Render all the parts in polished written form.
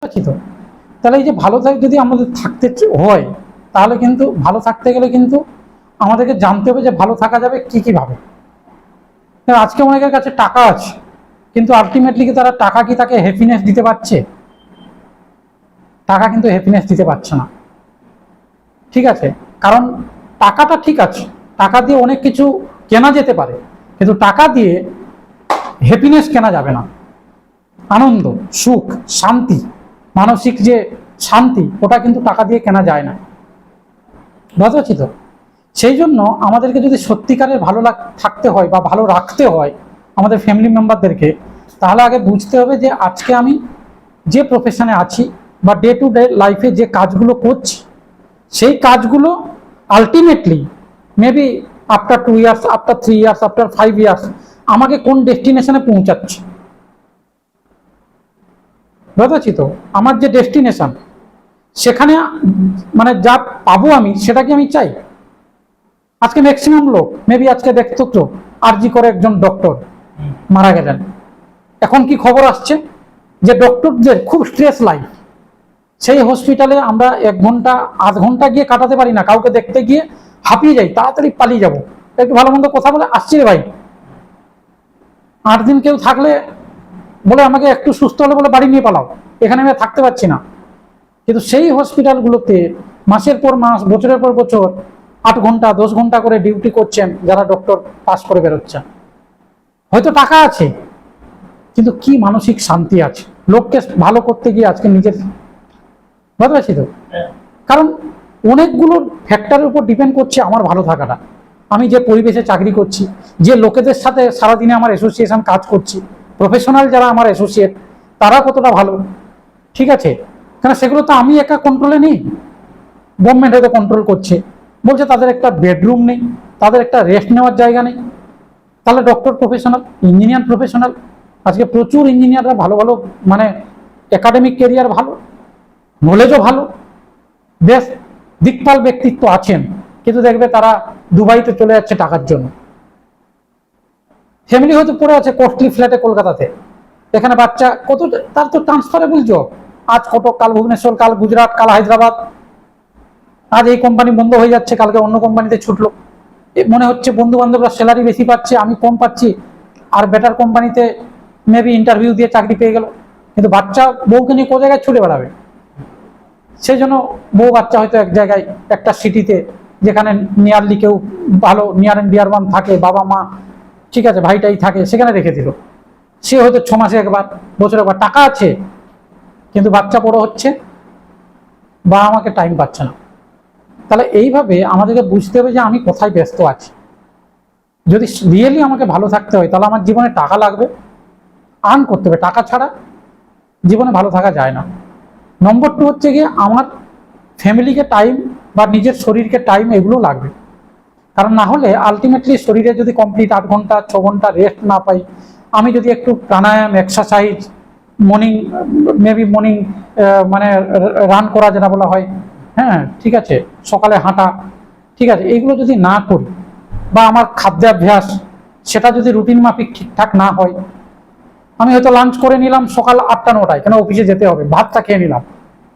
পারছি তো? তাহলে এই যে ভালো যদি আমাদের থাকতে হয়, তাহলে কিন্তু ভালো থাকতে গেলে কিন্তু আমাদেরকে জানতে হবে যে ভালো থাকা যাবে কি কিভাবে। আজকে অনেকের কাছে টাকা আছে, কিন্তু আলটিমেটলি কি তারা টাকা কি তাকে হ্যাপিনেস দিতে পারছে? টাকা কিন্তু হ্যাপিনেস দিতে পারছে না, ঠিক আছে? কারণ টাকাটা ঠিক আছে, টাকা দিয়ে অনেক কিছু কেনা যেতে পারে, কিন্তু টাকা দিয়ে হ্যাপিনেস কেনা যাবে না। আনন্দ, সুখ, শান্তি, মানসিক যে শান্তি, ওটা কিন্তু টাকা দিয়ে কেনা যায় না। বুঝতে পারছি তো? সেই জন্য আমাদেরকে যদি সত্যিকারের ভালো থাকতে হয় বা ভালো রাখতে হয় আমাদের ফ্যামিলি মেম্বারদেরকে, তাহলে আগে বুঝতে হবে যে আজকে আমি যে প্রফেশনে আছি বা ডে টু ডে লাইফে যে কাজগুলো করছি, সেই কাজগুলো ultimately maybe after 2 years, after 3 years, after 5 years আমাকে কোন ডেস্টিনেশনে পৌঁছাচ্ছে। বুঝতে পারছি তো? আমার যে ডেস্টিনেশন, সেখানে মানে যা পাবো আমি, সেটা কি আমি চাই? আজকে ম্যাক্সিমাম লোক মেবি আজকে দেখতো তো আরজি করে একজন ডক্টর মারা গেলেন। এখন কি খবর আসছে যে ডক্টরদের খুব স্ট্রেস লাইফ, সেই হসপিটালে আমরা 1 ঘন্টা 8 ঘন্টা গিয়ে কাটাতে পারি না, কাউকে দেখতে গিয়ে হাঁপিয়ে যাই, তাড়াতাড়ি পালিয়ে যাব, একটু ভালো মন্দ কথা বলে আসছি রে ভাই। 8 দিন কেউ থাকলে বলে আমাকে একটু সুস্থ হলে বলে বাড়ি নিয়ে পালাও, এখানে আমি থাকতে পারছি না। কিন্তু সেই হসপিটালগুলোতে মাসের পর মাস, বছরের পর বছর 8 ঘন্টা 10 ঘন্টা করে ডিউটি করছেন যারা ডক্টর পাস করে বেরোচ্ছেন। হয়তো টাকা আছে, কিন্তু কি মানসিক শান্তি আছে লোককে ভালো করতে গিয়ে আজকে নিজের। বুঝতে পারছি তো? কারণ অনেকগুলো ফ্যাক্টরের উপর ডিপেন্ড করছে আমার ভালো থাকাটা। আমি যে পরিবেশে চাকরি করছি, যে লোকেদের সাথে সারাদিনে আমার অ্যাসোসিয়েশন কাজ করছি, প্রফেশনাল যারা আমার অ্যাসোসিয়েট, তারা কতটা ভালো, ঠিক আছে? কেন সেগুলো তো আমি একা কন্ট্রোলে নেই, গভর্নমেন্ট হয়তো কন্ট্রোল করছে, বলছে তাদের একটা বেডরুম নেই, তাদের একটা রেস্ট নেওয়ার জায়গা নেই। তাহলে ডক্টর প্রফেশনাল, ইঞ্জিনিয়ার প্রফেশনাল, আজকে প্রচুর ইঞ্জিনিয়াররা ভালো ভালো, মানে একাডেমিক কেরিয়ার ভালো, নলেজও ভালো, বেশ দিকপাল ব্যক্তিত্ব আছেন, কিন্তু দেখবে তারা দুবাইতে চলে যাচ্ছে টাকার জন্য। ফ্যামিলি হয়তো পড়ে আছে কস্টলি ফ্ল্যাটে কলকাতাতে, এখানে বাচ্চা কত, তার তো ট্রান্সফারেবল জব, আজ কটক, কাল ভুবনেশ্বর, কাল গুজরাট, কাল হায়দ্রাবাদ। আজ এই কোম্পানি বন্ধ হয়ে যাচ্ছে, কালকে অন্য কোম্পানিতে ছুটলো। মনে হচ্ছে বন্ধু বান্ধবরা স্যালারি বেশি পাচ্ছে, আমি কম পাচ্ছি, আর বেটার কোম্পানিতে মেবি ইন্টারভিউ দিয়ে চাকরি পেয়ে গেল। কিন্তু বাচ্চা বউকে নিয়ে কোন জায়গায় ছুটে বেড়াবে? সেই জন্য বউ বাচ্চা হয়তো এক জায়গায়, একটা সিটিতে, যেখানে নিয়ারলি কেউ ভালো নিয়ার অ্যান্ড ডিয়ার ওয়ান থাকে, বাবা মা, ঠিক আছে, ভাইটাই থাকে, সেখানে রেখে দিল। সে হয়তো 6 মাসে একবার, বছরে একবার, টাকা আছে, কিন্তু বাচ্চা বড় হচ্ছে, বা আমাকে টাইম পাচ্ছে না। তাহলে এইভাবে আমাদেরকে বুঝতে হবে যে আমি কোথায় ব্যস্ত আছি। যদি রিয়েলি আমাকে ভালো থাকতে হয়, তাহলে আমার জীবনে টাকা লাগবে, আর্ন করতে হবে, টাকা ছাড়া জীবনে ভালো থাকা যায় না। নম্বর 2 হচ্ছে গিয়ে আমার ফ্যামিলিকে টাইম বা নিজের শরীরকে টাইম, এগুলো লাগবে। কারণ না হলে আলটিমেটলি শরীরে যদি কমপ্লিট 8 ঘন্টা 6 ঘন্টা রেস্ট না পাই, আমি যদি একটু প্রাণায়াম, এক্সারসাইজ, মেবি মর্নিং মানে রান করা যেটা বলা হয়, হ্যাঁ ঠিক আছে, সকালে হাঁটা, ঠিক আছে, এইগুলো যদি না করি, বা আমার খাদ্যাভ্যাস সেটা যদি রুটিন মাফিক ঠিকঠাক না হয়, আমি হয়তো লাঞ্চ করে নিলাম সকাল 8টা 9টায়, কেন অফিসে যেতে হবে, ভাতটা খেয়ে নিলাম,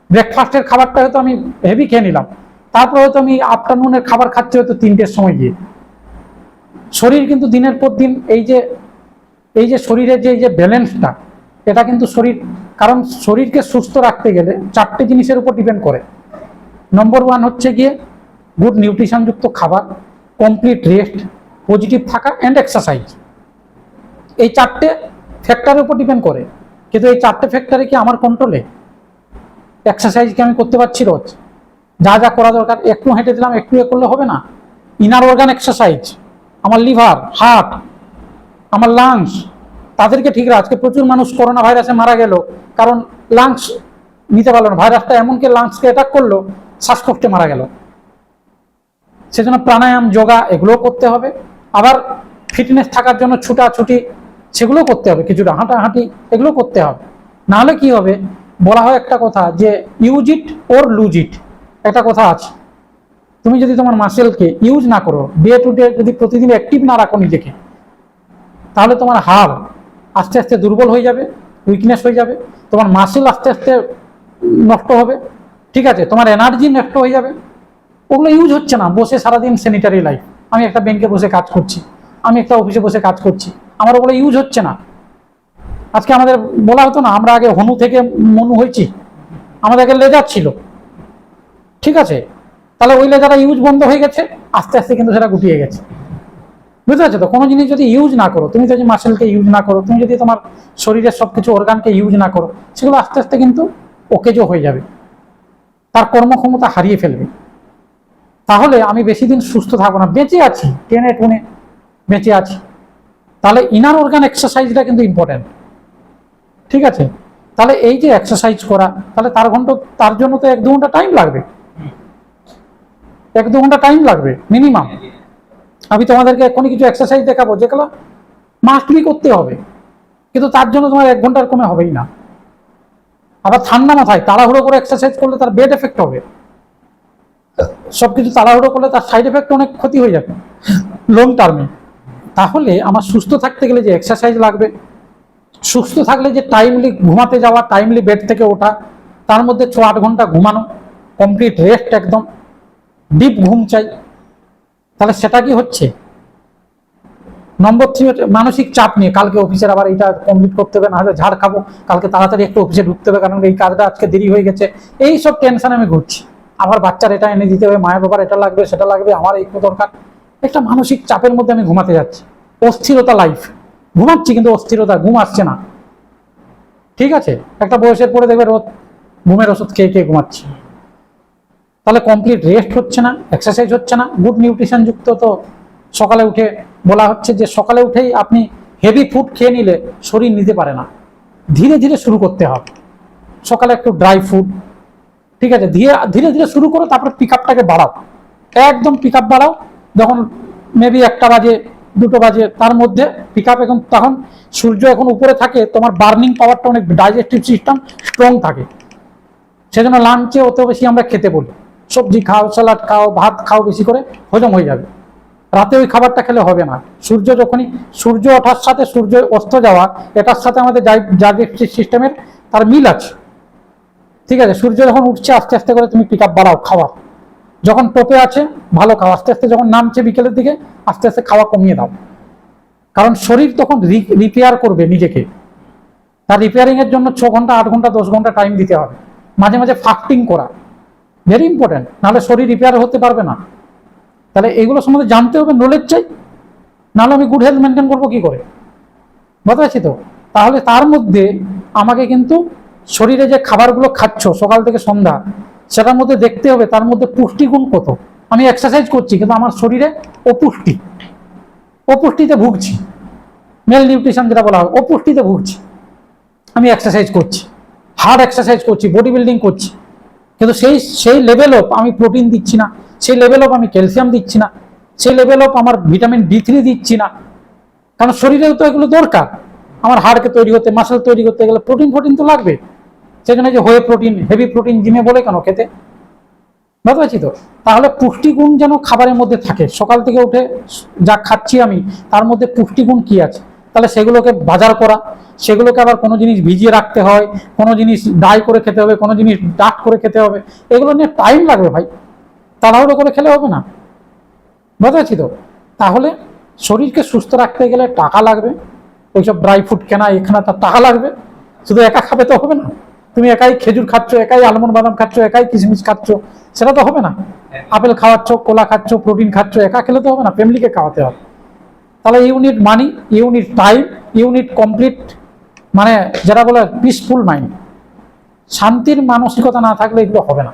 ব্রেকফাস্টের খাবারটা হয়তো আমি হেভি খেয়ে নিলাম, তারপর হয়তো আমি আফটারনুনের খাবার খাচ্ছি হয়তো 3টের সময় গিয়ে। শরীর কিন্তু দিনের পর দিন এই যে শরীরের যে ব্যালেন্সটা, এটা কিন্তু শরীর, কারণ শরীরকে সুস্থ রাখতে গেলে 4টে জিনিসের উপর ডিপেন্ড করে। নম্বর 1 হচ্ছে গিয়ে গুড নিউট্রিশনযুক্ত খাবার, কমপ্লিট রেস্ট, পজিটিভ থাকা অ্যান্ড এক্সারসাইজ। এই 4টে ফ্যাক্টরের উপর ডিপেন্ড করে, কিন্তু এই 4টে ফ্যাক্টরে কি আমার কন্ট্রোলে? এক্সারসাইজ কি আমি করতে পারছি রোজ? যা যা করা দরকার, একটু হেঁটে দিলাম, একটু করলে হবে না। ইনার অর্গান এক্সারসাইজ, আমার লিভার, হার্ট, আমার লাংস, তাদেরকে ঠিক রাখে। আজকে প্রচুর মানুষ করোনা ভাইরাসে মারা গেল, কারণ লাংস নিতে পারলো না, ভাইরাসটা এমনকি লাংসকে অ্যাটাক করলো, শ্বাসকষ্টে মারা গেল। সেজন্য প্রাণায়াম, যোগা, এগুলো করতে হবে। আবার ফিটনেস থাকার জন্য ছুটাছুটি, সেগুলো করতে হবে, কিছুটা হাঁটাহাঁটি, এগুলো করতে হবে। নাহলে কি হবে, বলা হয় একটা কথা যে use it or lose it, একটা কথা আছে। তুমি যদি তোমার মাসেলকে ইউজ না করো, ডে টু ডে যদি প্রতিদিন অ্যাক্টিভ না রাখো নিজেকে, তাহলে তোমার হাড় আস্তে আস্তে দুর্বল হয়ে যাবে, উইকনেস হয়ে যাবে, তোমার মাসেল আস্তে আস্তে নষ্ট হবে, ঠিক আছে, তোমার এনার্জি নষ্ট হয়ে যাবে। ওগুলো ইউজ হচ্ছে না। বসে সারাদিন সেনিটারি লাইফ, আমি একটা ব্যাংকে বসে কাজ করছি, আমি একটা অফিসে বসে কাজ করছি, আমার ওগুলো ইউজ হচ্ছে না। আজকে আমাদের বলা হতো না আমরা আগে হনু থেকে মনু হয়েছি, আমাদের আগে লেজার ছিল, ঠিক আছে, তাহলে ওই লেজারটা ইউজ বন্ধ হয়ে গেছে, আস্তে আস্তে কিন্তু সেটা গুটিয়ে গেছে। বুঝতে পারছো তো? কোনো জিনিস যদি ইউজ না করো, তুমি যদি মাসেলকে ইউজ না করো, তুমি যদি তোমার শরীরের সবকিছু অর্গানকে ইউজ না করো, সেগুলো আস্তে আস্তে কিন্তু ওকেজও হয়ে যাবে, তার কর্মক্ষমতা হারিয়ে ফেলবে। তাহলে আমি বেশি দিন সুস্থ থাকবো না, বেঁচে আছি টেনে টুনে বেঁচে আছি, তাহলে ইনার অর্গান এক্সারসাইজটা কিন্তু ইম্পর্টেন্ট, ঠিক আছে। তাহলে এই যে এক্সারসাইজ করা, তাহলে তার জন্য তো 1-2 ঘন্টা টাইম লাগবে, 1-2 ঘন্টা টাইম লাগবে মিনিমাম। আমি তোমাদেরকে এখনই কিছু এক্সারসাইজ দেখাবো যেগুলো মাস্ট বি করতে হবে, কিন্তু তার জন্য তোমার 1 ঘন্টার কমে হবেই না। আবার ঠান্ডা মাথায় তাড়াহুড়ো করে এক্সারসাইজ করলে তার বেড এফেক্ট হবে, সবকিছু তাড়াহুড়ো করলে তার সাইড এফেক্ট অনেক ক্ষতি হয়ে যাবে লং টার্মে। তাহলে আমার সুস্থ থাকতে গেলে যে এক্সারসাইজ লাগবে, সুস্থ থাকলে যে টাইমলি ঘুমাতে যাওয়া, টাইমলি বেড থেকে ওঠা, তার মধ্যে 6-8 ঘন্টা ঘুমানো, কমপ্লিট রেস্ট, একদম ডিপ ঘুম চাই। তাহলে সেটা কি হচ্ছে? নম্বর 3 হচ্ছে মানসিক চাপ নিয়ে, কালকে অফিসের আবার এটা কমপ্লিট করতে হবে, না হলে ঝাড় খাবো, কালকে তাড়াতাড়ি একটু অফিসে ঢুকতে হবে কারণ এই কাজটা আজকে দেরি হয়ে গেছে, এই সব টেনশন আমি ঘুরছি। আমার বাচ্চার এটা এনে দিতে হবে, মায়ের বাবার এটা লাগবে সেটা লাগবে, আমার এই দরকার, একটা মানসিক চাপের মধ্যে আমি ঘুমাতে যাচ্ছি। অস্থিরতা লাইফ, ঘুমাচ্ছি কিন্তু অস্থিরতা, ঘুম আসছে না, ঠিক আছে। একটা বয়সের পরে দেখবে রোজ ঘুমের ওষুধ খেয়ে খেয়ে ঘুমাচ্ছি। তাহলে কমপ্লিট রেস্ট হচ্ছে না, এক্সারসাইজ হচ্ছে না, গুড নিউট্রিশন যুক্ত। তো সকালে উঠে বলা হচ্ছে যে সকালে উঠেই আপনি হেভি ফুড খেয়ে নিলে শরীর নিতে পারে না, ধীরে ধীরে শুরু করতে হবে। সকালে একটু ড্রাই ফুড, ঠিক আছে, ধীরে ধীরে শুরু করো, তারপরে পিক আপটাকে বাড়াও, একদম পিক আপ বাড়াও। যখন মেবি 1টা বাজে 2টো বাজে, তার মধ্যে পিক আপ, এখন তখন সূর্য এখন উপরে থাকে, তোমার বার্নিং পাওয়ারটা অনেক, ডাইজেস্টিভ সিস্টেম স্ট্রং থাকে, সেজন্য লাঞ্চে অত বেশি আমরা খেতে বলি, সবজি খাও, স্যালাড খাও, ভাত খাও, বেশি করে হজম হয়ে যাবে। রাতে ওই খাবারটা খেলে হবে না। সূর্য ওঠার সাথে সূর্য অস্ত যাওয়া, এটার সাথে আমাদের ডাইজেস্টিভ সিস্টেমের তার মিল আছে, ঠিক আছে। সূর্য যখন উঠছে আস্তে আস্তে করে তুমি পিক আপ বাড়াও খাওয়া, যখন টপে আছে ভালো খাও, আস্তে আস্তে যখন নামছে বিকেলের দিকে আস্তে আস্তে খাওয়া কমিয়ে দাও, কারণ শরীর তখন রিপেয়ার করবে নিজেকে। তার রিপেয়ারিং এর জন্য 6 ঘন্টা 8 ঘন্টা 10 ঘন্টা টাইম দিতে হবে। মাঝে মাঝে ফাস্টিং করা ভেরি ইম্পর্টেন্ট, নাহলে শরীর রিপেয়ার হতে পারবে না। তাহলে এগুলো সম্বন্ধে জানতে হবে, নলেজ চাই, নাহলে আমি গুড হেলথ মেনটেন করবো কি করে? বুঝতে পারছি তো? তাহলে তার মধ্যে আমাকে কিন্তু শরীরে যে খাবারগুলো খাচ্ছ সকাল থেকে সন্ধ্যা, সেটার মধ্যে দেখতে হবে তার মধ্যে পুষ্টিগুণ কত। আমি এক্সারসাইজ করছি কিন্তু আমার শরীরে অপুষ্টিতে ভুগছি, মেল নিউট্রিশন যেটা বলা হয়, অপুষ্টিতে ভুগছি। আমি এক্সারসাইজ করছি, হার্ড এক্সারসাইজ করছি, বডি বিল্ডিং করছি, কিন্তু সেই লেভেল অফ আমি প্রোটিন দিচ্ছি না, সেই লেভেল অফ আমি ক্যালসিয়াম দিচ্ছি না, সেই লেভেল অফ আমার ভিটামিন D3 দিচ্ছি না, কারণ শরীরেও তো এগুলো দরকার। আমার হাড়কে তৈরি করতে, মাসেল তৈরি করতে গেলে প্রোটিন তো লাগবে। সেখানে যে হোয়ে প্রোটিন, হেভি প্রোটিন জিমে বলে কেন খেতে, বুঝতে পারছি তো? তাহলে পুষ্টিগুণ যেন খাবারের মধ্যে থাকে, সকাল থেকে উঠে যা খাচ্ছি আমি তার মধ্যে পুষ্টিগুণ কি আছে, তাহলে সেগুলোকে বাজার করা, সেগুলোকে আবার কোনো জিনিস ভিজিয়ে রাখতে হয়, কোনো জিনিস ড্রাই করে খেতে হবে, কোনো জিনিস ডাট করে খেতে হবে, এগুলো নিয়ে টাইম লাগবে ভাই, তাড়াহুড়ো করে খেলে হবে না, বুঝতে পারছি তো? তাহলে শরীরকে সুস্থ রাখতে গেলে টাকা লাগবে, ওইসব ড্রাই ফ্রুট কেনা এখানে তার টাকা লাগবে। শুধু একা খাবে তো হবে না, তুমি একাই খেজুর খাচ্ছ, একাই আলমন্ড বাদাম খাচ্ছ, একাই কিশমিশ খাচ্ছ, সেটা তো হবে না। আপেল খাওয়াচ্ছ, কলা খাচ্ছ, প্রোটিন খাচ্ছ, একা খেলে তো হবে না, ফ্যামিলিকে খাওয়াতে হবে। তাহলে ইউনিট মানি, ইউনিট টাইম, ইউনিট কমপ্লিট, মানে যেটা বলে পিসফুল মাইন্ড। শান্তির মানসিকতা না থাকলে এগুলো হবে না।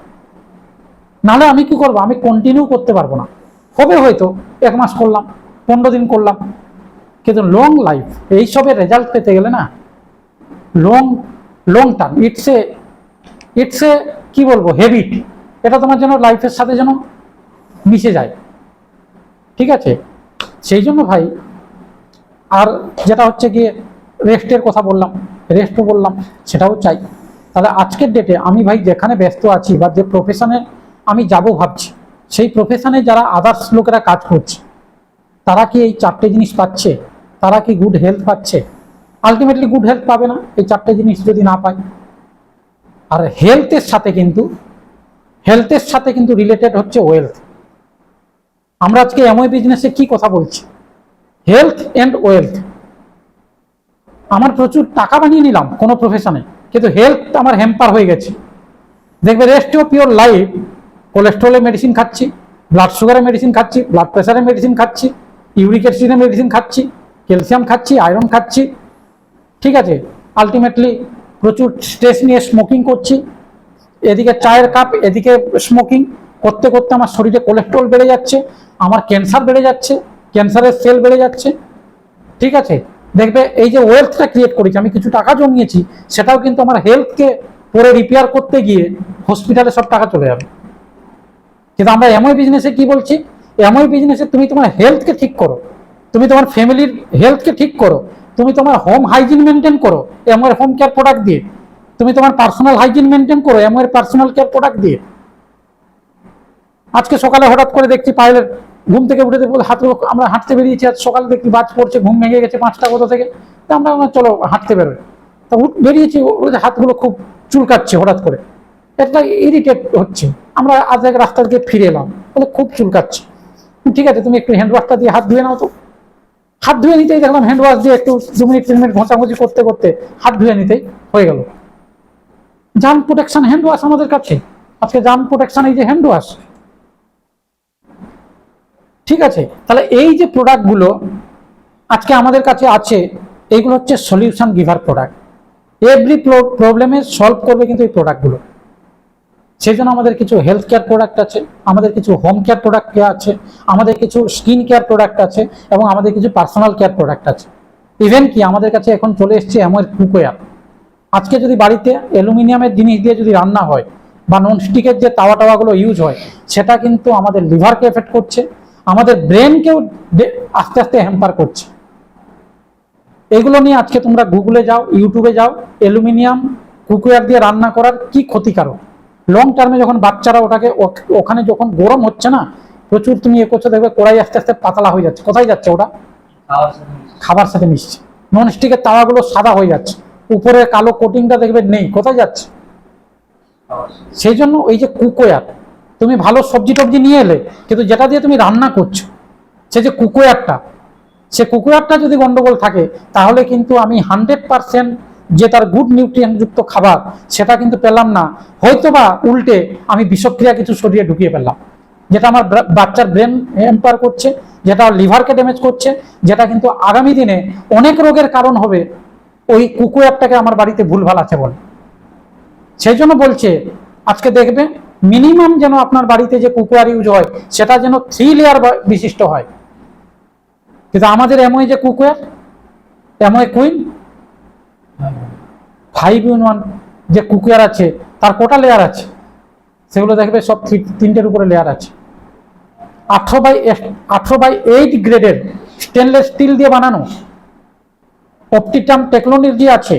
নাহলে আমি কি করবো, আমি কন্টিনিউ করতে পারবো না। হবে হয়তো 1 মাস করলাম, 15 দিন করলাম, কিন্তু লং লাইফ এইসবের রেজাল্ট পেতে গেলে না লং টার্ম, ইটস এ কি বলবো, হ্যাবিট। এটা তোমার যেন লাইফের সাথে যেন মিশে যায়, ঠিক আছে। সেই জন্য ভাই, আর যেটা হচ্ছে গিয়ে রেস্টের কথা বললাম, রেস্টও বললাম, সেটাও চাই। তাহলে আজকের ডেটে আমি ভাই যেখানে ব্যস্ত আছি বা যে প্রফেশনে আমি যাব ভাবছি, সেই প্রফেশনে যারা আদার্স লোকেরা কাজ করছে, তারা কি এই 4টে জিনিস পাচ্ছে? তারা কি গুড হেলথ পাচ্ছে? আলটিমেটলি গুড হেলথ পাবে না এই 4টে জিনিস যদি না পায়। আর হেলথের সাথে কিন্তু রিলেটেড হচ্ছে ওয়েলথ। আমরা আজকে এমওআই বিজনেসে কি কথা বলছি? Health and wealth. আমার প্রচুর টাকা বানিয়ে নিলাম কোনো প্রফেশনে, কিন্তু হেলথ আমার হ্যাম্পার হয়ে গেছে। দেখবে রেস্ট অফ ইউর লাইফ কোলেস্ট্রলের মেডিসিন খাচ্ছি, ব্লাড সুগারের মেডিসিন খাচ্ছি, ব্লাড প্রেশারের মেডিসিন খাচ্ছি, ইউরিক অ্যাসিডের মেডিসিন খাচ্ছি, ক্যালসিয়াম খাচ্ছি, আয়রন খাচ্ছি, ঠিক আছে। আলটিমেটলি প্রচুর স্ট্রেস নিয়ে স্মোকিং করছি, এদিকে চায়ের কাপ, এদিকে স্মোকিং করতে করতে আমার শরীরে কোলেস্ট্রল বেড়ে যাচ্ছে, আমার ক্যান্সার বেড়ে যাচ্ছে, ক্যান্সারের সেল বেড়ে যাচ্ছে, ঠিক আছে। দেখবে এই যে ওয়েলথটা ক্রিয়েট করেছি, আমি কিছু টাকা জমিয়েছি, সেটাও কিন্তু আমার হেলথকে পরে রিপেয়ার করতে গিয়ে হসপিটালে সব টাকা চলে যাবে। কিন্তু আমরা এমওআই বিজনেসে কি বলছি? এমওআই বিজনেসে তুমি তোমার হেলথকে ঠিক করো, তুমি তোমার ফ্যামিলির হেলথকে ঠিক করো, তুমি তোমার হোম হাইজিন মেনটেন করো এমওআই হোম কেয়ার প্রোডাক্ট দিয়ে, তুমি তোমার পার্সোনাল হাইজিন মেনটেন করো এমওআই পার্সোনাল কেয়ার প্রোডাক্ট দিয়ে। আজকে সকালে হঠাৎ করে দেখছি পায়েলের ঘুম থেকে উঠে দেখবো আমরা হাঁটতে বেরিয়েছি, আজ সকালে দেখি বাজ পড়ছে, ঘুম ভেঙে গেছে 5টা কোথা থেকে, তা আমরা চলো হাঁটতে বেরোই, তা বেরিয়েছি, হাতগুলো খুব চুলকাচ্ছে হঠাৎ করে, একটা ইরিটেট হচ্ছে। আমরা আজ এক রাস্তা থেকে ফিরে এলাম, বলে খুব চুলকাচ্ছে। ঠিক আছে, তুমি একটু হ্যান্ড ওয়াশটা দিয়ে হাত ধুয়ে নাও তো। হাত ধুয়ে নিতেই দেখলাম হ্যান্ড ওয়াশ দিয়ে একটু 2 মিনিট 3 মিনিট ঘষাঘষি করতে করতে হাত ধুয়ে নিতেই হয়ে গেল। জার্ম প্রোটেকশন হ্যান্ড ওয়াশ আমাদের কাছে, আজকে জার্ম প্রোটেকশন এই যে হ্যান্ড ওয়াশ, ঠিক আছে। তাহলে এই যে প্রোডাক্টগুলো আজকে আমাদের কাছে আছে, এইগুলো হচ্ছে সলিউশন গিভার প্রোডাক্ট। এভরি প্রবলেমে সলভ করবে কিন্তু এই প্রোডাক্টগুলো। সেই জন্য আমাদের কিছু হেলথ কেয়ার প্রোডাক্ট আছে, আমাদের কিছু হোম কেয়ার প্রোডাক্ট আছে, আমাদের কিছু স্কিন কেয়ার প্রোডাক্ট আছে, এবং আমাদের কিছু পার্সোনাল কেয়ার প্রোডাক্ট আছে। ইভেন কি আমাদের কাছে এখন চলে এসছে এমওআই কুকওয়্যার। আজকে যদি বাড়িতে অ্যালুমিনিয়ামের জিনিস দিয়ে যদি রান্না হয়, বা ননস্টিকের যে তাওয়াগুলো ইউজ হয়, সেটা কিন্তু আমাদের লিভারকে এফেক্ট করছে, আমাদের ব্রেনকেও আস্তে আস্তে হ্যাম্পার করছে। এগুলো নিয়ে আজকে তোমরা গুগলে যাও, ইউটিউবে যাও, অ্যালুমিনিয়াম কুকওয়্যার দিয়ে রান্না করার কি ক্ষতিকারক। লং টার্মে যখন বাচ্চারা ওখানে যখন গরম হচ্ছে না প্রচুর, তুমি এ করছো, দেখবে কড়াই আস্তে আস্তে পাতলা হয়ে যাচ্ছে। কোথায় যাচ্ছে ওটা? খাবার সাথে মিশছে। ননস্টিকের তাওয়াগুলো সাদা হয়ে যাচ্ছে, উপরে কালো কোটিংটা দেখবে নেই, কোথায় যাচ্ছে? সেই জন্য ওই যে কুকওয়্যার, তুমি ভালো সবজি টবজি নিয়ে এলে, কিন্তু যেটা দিয়ে তুমি রান্না করছো সে যে কুকওয়্যারটা, সে কুকওয়্যারটা যদি গন্ডগোল থাকে, তাহলে কিন্তু আমি 100% যে তার গুড নিউট্রিয়েন্ট যুক্ত খাবার সেটা কিন্তু পেলাম না, হয়তোবা উল্টে আমি বিষক্রিয়া কিছু শরীরে ঢুকিয়ে ফেললাম, যেটা আমার বাচ্চার ব্রেন হ্যাম্পার করছে, যেটা লিভারকে ড্যামেজ করছে, যেটা কিন্তু আগামী দিনে অনেক রোগের কারণ হবে ওই কুকওয়্যারটাকে আমার বাড়িতে ভুলভাল আছে বলে। সেই জন্য বলছে আজকে দেখবে মিনিমাম যেন আপনার বাড়িতে যে কুকওয়্যার ইউজ হয় সেটা যেন 3 লেয়ার বিশিষ্ট হয়। কিন্তু আমাদের এমওআই যে কুকওয়্যার, এমওআই কুইন 5-in-1 যে কুকওয়্যার আছে, তার কটা লেয়ার আছে? সেগুলো দেখবে সব 3টের উপরে লেয়ার আছে। 18/8 গ্রেডের স্টেনলেস স্টিল দিয়ে বানানো, অপটিটাম টেকনোলজি আছে,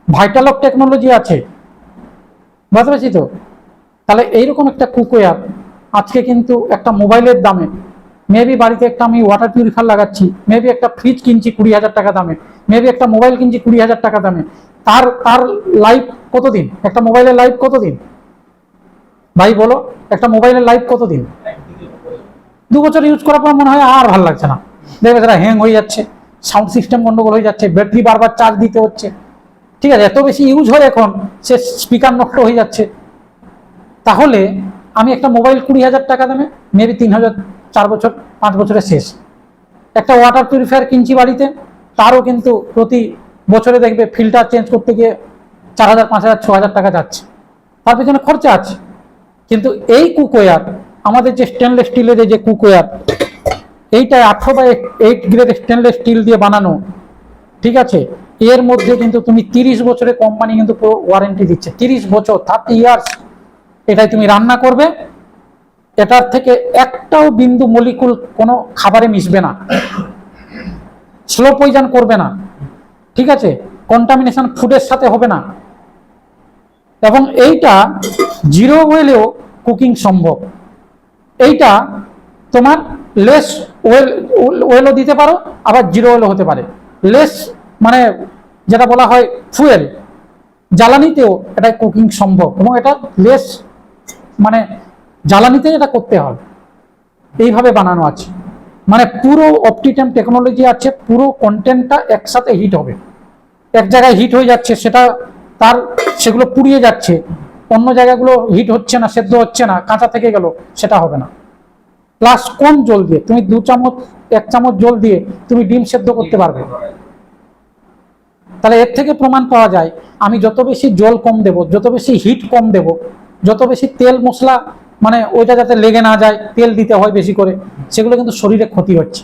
ভাইটালক টেকনোলজি আছে, বুঝতে পারছি তো। তাহলে এইরকম একটা কুকওয়্যার আজকে কিন্তু একটা মোবাইলের দামে, মেবি বাড়িতে একটা আমি ওয়াটার পিউরিফায়ার লাগাচ্ছি, মেবি একটা ফ্রিজ কিনছি 20,000 টাকা দামে, মেবি একটা মোবাইল কিনছি 20,000 টাকা দামে, তার লাইফ কতদিন? একটা মোবাইলের লাইফ কতদিন ভাই বলো? একটা মোবাইলের লাইফ কতদিন? 2 বছর ইউজ করার পর মনে হয় আর ভালো লাগছে না, দেখবে সেটা হ্যাং হয়ে যাচ্ছে, সাউন্ড সিস্টেম গন্ডগোল হয়ে যাচ্ছে, ব্যাটারি বারবার চার্জ দিতে হচ্ছে, ঠিক আছে, এত বেশি ইউজ হয় এখন, সে স্পিকার নষ্ট হয়ে যাচ্ছে। তাহলে আমি একটা মোবাইল 20,000 টাকা দামে, মেবি 3,000, 4 বছর 5 বছরে শেষ। একটা ওয়াটার পিউরিফায়ার কিনছি বাড়িতে, তারও কিন্তু প্রতি বছরে দেখবে ফিল্টার চেঞ্জ করতে গিয়ে 4,000, 5,000, 6,000 টাকা যাচ্ছে, তার পেছনে খরচা আছে। কিন্তু এই কুকওয়্যার, আমাদের যে স্টেনলেস স্টিলের যে কুকওয়্যার, এইটা 18/8 গ্রেড স্টেনলেস স্টিল দিয়ে বানানো, ঠিক আছে, এর মধ্যে কিন্তু তুমি 30 বছরের কোম্পানি কিন্তু পুরো ওয়ারেন্টি দিচ্ছে, 30 বছর, 30 ইয়ার্স। এটাই তুমি রান্না করবে, এটার থেকে একটাও বিন্দু মলিকুল কোনো খাবারে মিশবে না, স্লো পয়জন করবে না, ঠিক আছে, কন্টামিনেশন ফুডের সাথে হবে না, এবং এইটা জিরো ওয়েলেও কুকিং সম্ভব। এইটা তোমার লেস ওয়েলও দিতে পারো, আবার জিরো ওয়েলও হতে পারে। লেস মানে যেটা বলা হয় ফুয়েল, জ্বালানিতেও এটা কুকিং সম্ভব, এবং এটা লেস মানে জ্বালানিতে এটা করতে হবে, এইভাবে বানানো আছে। মানে পুরো অপটিটেম টেকনোলজি আছে, পুরো কন্টেন্টটা একসাথে হিট হবে। এক জায়গায় হিট হয়ে যাচ্ছে, সেটা তার সেগুলো পুড়িয়ে যাচ্ছে, অন্য জায়গাগুলো হিট হচ্ছে না, সেদ্ধ হচ্ছে না, কাঁচা থেকে গেল, সেটা হবে না। প্লাস কম জল দিয়ে তুমি 2 চামচ 1 চামচ জল দিয়ে তুমি ডিম সেদ্ধ করতে পারবে। তাহলে এর থেকে প্রমাণ পাওয়া যায় আমি যত বেশি জল কম দেব, যত বেশি হিট কম দেব, যত বেশি তেল মশলা মানে ওইটা যাতে লেগে না যায়, তেল দিতে হয় বেশি করে, সেগুলো কিন্তু শরীরে ক্ষতি হচ্ছে।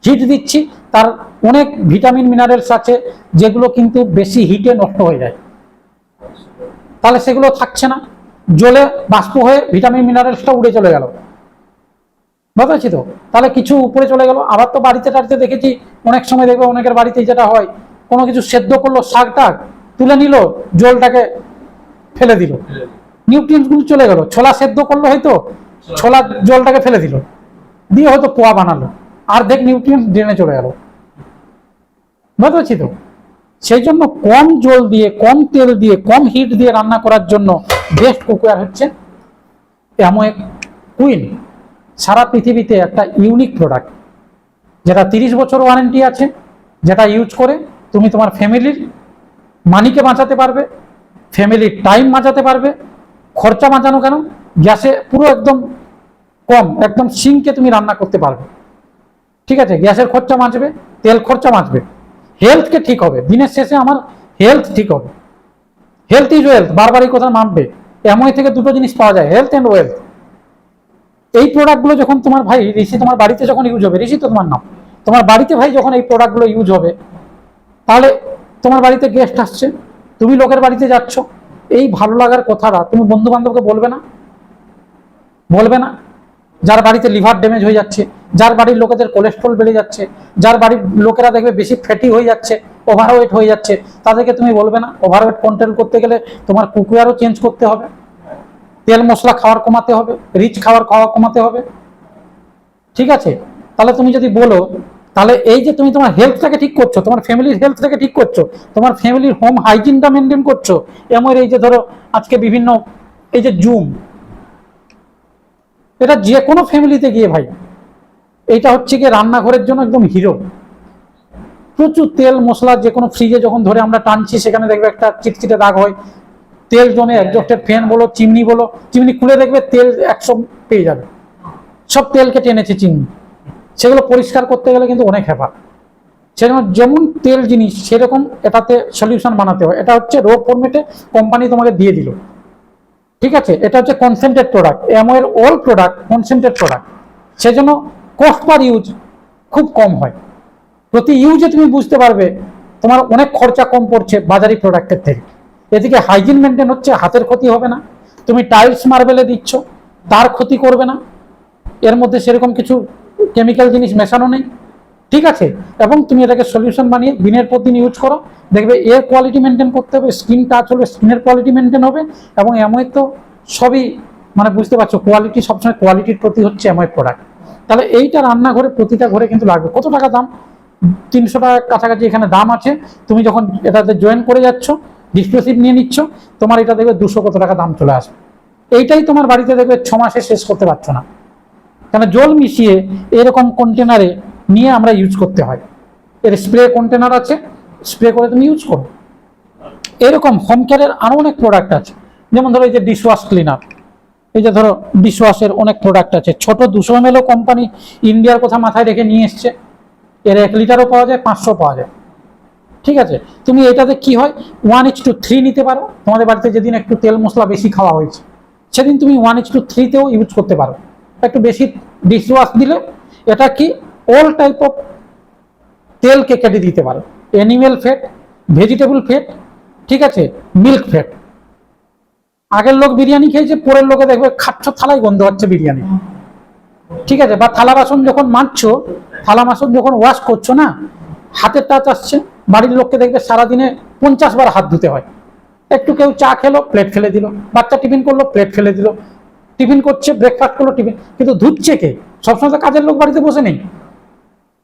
হিট দিচ্ছি, তার অনেক ভিটামিন মিনারেলস আছে যেগুলো কিন্তু বেশি হিটে নষ্ট হয়ে যায়, তাহলে সেগুলো থাকছে না, জলে বাষ্প হয়ে ভিটামিন মিনারেলসটা উড়ে চলে গেল, বুঝতে পারছি তো। তাহলে কিছু উপরে চলে গেল। আবার তো বাড়িতে টাড়িতে দেখেছি অনেক সময় দেখবে অনেকের বাড়িতে যেটা হয়, কোনো কিছু সেদ্ধ করলো, শাক টাক তুলে নিল, জলটাকে ফেলে দিল, নিউট্রিয়েন্টস গুলো চলে গেল। ছোলা সেদ্ধ করলো, হয়তো ছোলা জলটাকে ফেলে দিল, দিয়ে হয়তো পোয়া বানালো, আর দেখ নিউট্রিয়েন্টস ড্রেনে চলে গেল, বুঝতে পারছি তো। সেই জন্য কম জল দিয়ে, কম তেল দিয়ে, কম হিট দিয়ে রান্না করার জন্য বেস্ট কুকওয়্যার হচ্ছে অ্যামোয়ের কুইন। সারা পৃথিবীতে একটা ইউনিক প্রোডাক্ট, যেটা 30 বছর ওয়ারেন্টি আছে, যেটা ইউজ করে তুমি তোমার ফ্যামিলির মানিকে বাঁচাতে পারবে, ফ্যামিলির টাইম বাঁচাতে পারবে, খরচা বাঁচানো কেন, গ্যাসে পুরো একদম কম, একদম সিঙ্কে তুমি রান্না করতে পারবে। ঠিক আছে, গ্যাসের খরচা বাঁচবে, তেল খরচা বাঁচবে, হেলথকে ঠিক হবে। দিনের শেষে আমার হেলথ ঠিক হবে। হেলথ ইজ ওয়েলথ, বারবার এই কথা মানবে। এমওই থেকে দুটো জিনিস পাওয়া যায়, হেলথ অ্যান্ড ওয়েলথ। এই প্রোডাক্টগুলো যখন তোমার ভাই ঋষি তোমার বাড়িতে যখন ইউজ হবে, ঋষি তো তোমার নাম, তোমার বাড়িতে ভাই যখন এই প্রোডাক্টগুলো ইউজ হবে, তাহলে তোমার বাড়িতে গেস্ট আসছে, তুমি লোকের বাড়িতে যাচ্ছ, এই ভালো লাগার কথাটা তুমি বন্ধু বান্ধবকে বলবে না? বলবে না? যার বাড়িতে লিভার ড্যামেজ হয়ে যাচ্ছে, যার বাড়ির লোকেদের কোলেস্ট্রল বেড়ে যাচ্ছে, যার বাড়ির লোকেরা দেখবে বেশি ফ্যাটি হয়ে যাচ্ছে, ওভারওয়েট হয়ে যাচ্ছে, তাদেরকে তুমি বলবে না? ওভারওয়েট কন্ট্রোল করতে গেলে তোমার কুকওয়্যারও চেঞ্জ করতে হবে, তেল মশলা খাওয়ার কমাতে হবে, রিচ খাওয়া কমাতে হবে। ঠিক আছে, তাহলে তুমি যদি বলো, তাহলে এই যে তুমি তোমার হেলথটাকে ঠিক করছো, তোমার ফ্যামিলির হেলথটাকে ঠিক করছো, তোমার ফ্যামিলির হোম হাইজিনটা মেনটেন করছো, এমন এই যে ধরো আজকে বিভিন্ন এই যে জুম, এটা যে কোনো ফ্যামিলিতে গিয়ে ভাই এটা হচ্ছে গিয়ে রান্নাঘরের জন্য একদম হিরো। প্রচুর তেল মশলা, যে কোনো ফ্রিজে যখন ধরে আমরা টানছি, সেখানে দেখবে একটা চিটচিটে দাগ হয়, তেল জমে, একজস্টের ফ্যান বলো, চিমনি বলো, চিমনি খুলে দেখবে তেল 100 পেয়ে যাবে, সব তেলকে টেনেছে চিমনি। সেগুলো পরিষ্কার করতে গেলে কিন্তু অনেক হেফা। সেজন্য যেমন তেল জিনিস, সেরকম এটাতে সলিউশন বানাতে হয়। এটা হচ্ছে রো ফরম্যাটে কোম্পানি তোমাকে দিয়ে দিল। ঠিক আছে, এটা হচ্ছে কনসেন্ট্রেট প্রোডাক্ট, এমওয়ের অল প্রোডাক্ট কনসেন্ট্রেট প্রোডাক্ট, সেজন্য কস্ট পার ইউজ খুব কম হয়। প্রতি ইউজে তুমি বুঝতে পারবে তোমার অনেক খরচা কম পড়ছে বাজারি প্রোডাক্টের থেকে। এদিকে হাইজিন মেনটেন হচ্ছে, হাতের ক্ষতি হবে না, তুমি টাইলস মার্বেলে দিচ্ছ, তার ক্ষতি করবে না, এর মধ্যে সেরকম কিছু কেমিক্যাল জিনিস মেশানো নেই। ঠিক আছে, এবং তুমি এটাকে সলিউশন বানিয়ে দিনের পর দিন ইউজ করো, দেখবে এর কোয়ালিটি মেনটেন করতে হবে, স্কিন টাচ হলে স্কিনের কোয়ালিটি মেনটেন হবে। এবং এমওই তো সবই মানে বুঝতে পারছো, কোয়ালিটি সবসময়, কোয়ালিটির প্রতি হচ্ছে এমওই প্রোডাক্ট। তাহলে এইটা রান্নাঘরে প্রতিটা ঘরে কিন্তু লাগবে। কত টাকা দাম? 300 টাকার কাছাকাছি এখানে দাম আছে। তুমি যখন এটাতে জয়েন করে যাচ্ছ, ডিসপ্লেসিভ নিয়ে নিচ্ছ, তোমার এটা দেখবে 200 কত টাকা দাম চলে আসবে। এইটাই তোমার বাড়িতে দেখবে 6 মাসে শেষ করতে পারছো না, কেন জল মিশিয়ে এরকম কন্টেনারে নিয়ে আমরা ইউজ করতে হয়। এর স্প্রে কন্টেনার আছে, স্প্রে করে তুমি ইউজ করো। এরকম হোম কেয়ারের আরো অনেক প্রোডাক্ট আছে, যেমন ধরো এই যে ডিশওয়াশ ক্লিনার, এই যে ধরো ডিশওয়াশের অনেক প্রোডাক্ট আছে। ছোট 200 ml কোম্পানি ইন্ডিয়ার কথা মাথায় রেখে নিয়ে এসছে। এর 1 লিটারও পাওয়া যায়, 500 পাওয়া যায়। ঠিক আছে, তুমি এটাতে কি হয় 1:3 নিতে পারো। তোমাদের বাড়িতে যেদিন একটু তেল মশলা বেশি খাওয়া হয়েছে, সেদিন তুমি 1:3-তেও ইউজ করতে পারো। একটু বেশি ডিশওয়াশ দিলে এটা কি অল টাইপ অফ তেলকে কেটে দিতে পারো, অ্যানিমেল ফ্যাট, ভেজিটেবল ফ্যাট, ঠিক আছে, মিল্ক ফ্যাট। আগের লোক বিরিয়ানি খেয়েছে, পরের লোকে দেখবে খাচ্ছ থালায় গন্ধ হচ্ছে বিরিয়ানি। ঠিক আছে, বা থালা বাসন যখন মাজছো, থালা বাসন যখন ওয়াশ করছো না, হাতের টাচ আসছে, বাড়ির লোককে দেখবে সারাদিনে 50 বার হাত ধুতে হয়। একটু কেউ চা খেলো, প্লেট ফেলে দিল, বাচ্চা টিফিন করলো, প্লেট ফেলে দিল, টিফিন করছে, ব্রেকফাস্ট করলো, টিফিন, কিন্তু ধুচ্ছে কে? সবসময় তো কাজের লোক বাড়িতে বসে নেই।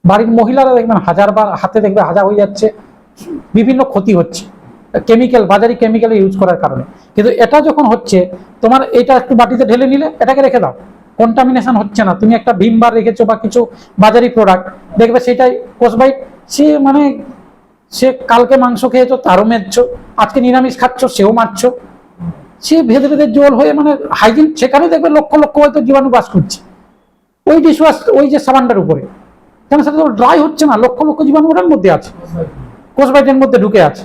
বাড়ির মহিলারা দেখবেন 1000 বার হাতে দেখবে হাজা হয়ে যাচ্ছে, বিভিন্ন ক্ষতি হচ্ছে। কেমিক্যাল, বাজারি কেমিক্যাল ইউজ করার কারণে। কিন্তু এটা যখন হচ্ছে তোমার, এটা একটু বাটিতে ঢেলে নিলে, এটাকে রেখে দাও, কন্টামিনেশন হচ্ছে না। তুমি একটা ভীম বার রেখেছো বা কিছু বাজারি প্রোডাক্ট, দেখবে সেটাই কোষবাইট, সে মানে সে কালকে মাংস খেয়েছো তারও মেরছো, আজকে নিরামিষ খাচ্ছ সেও মারছো, সে ভেদে ভেদে জল হয়ে মানে হাইজিন, সেখানেও দেখবে লক্ষ লক্ষ হয়তো জীবাণু বাস করছে ওই ডিশওয়াশ, ওই যে সাবানটার উপরে, কেন সেটা তো ড্রাই হচ্ছে না, লক্ষ লক্ষ জীবাণু ওটার মধ্যে আছে, কোষবাইটের মধ্যে ঢুকে আছে।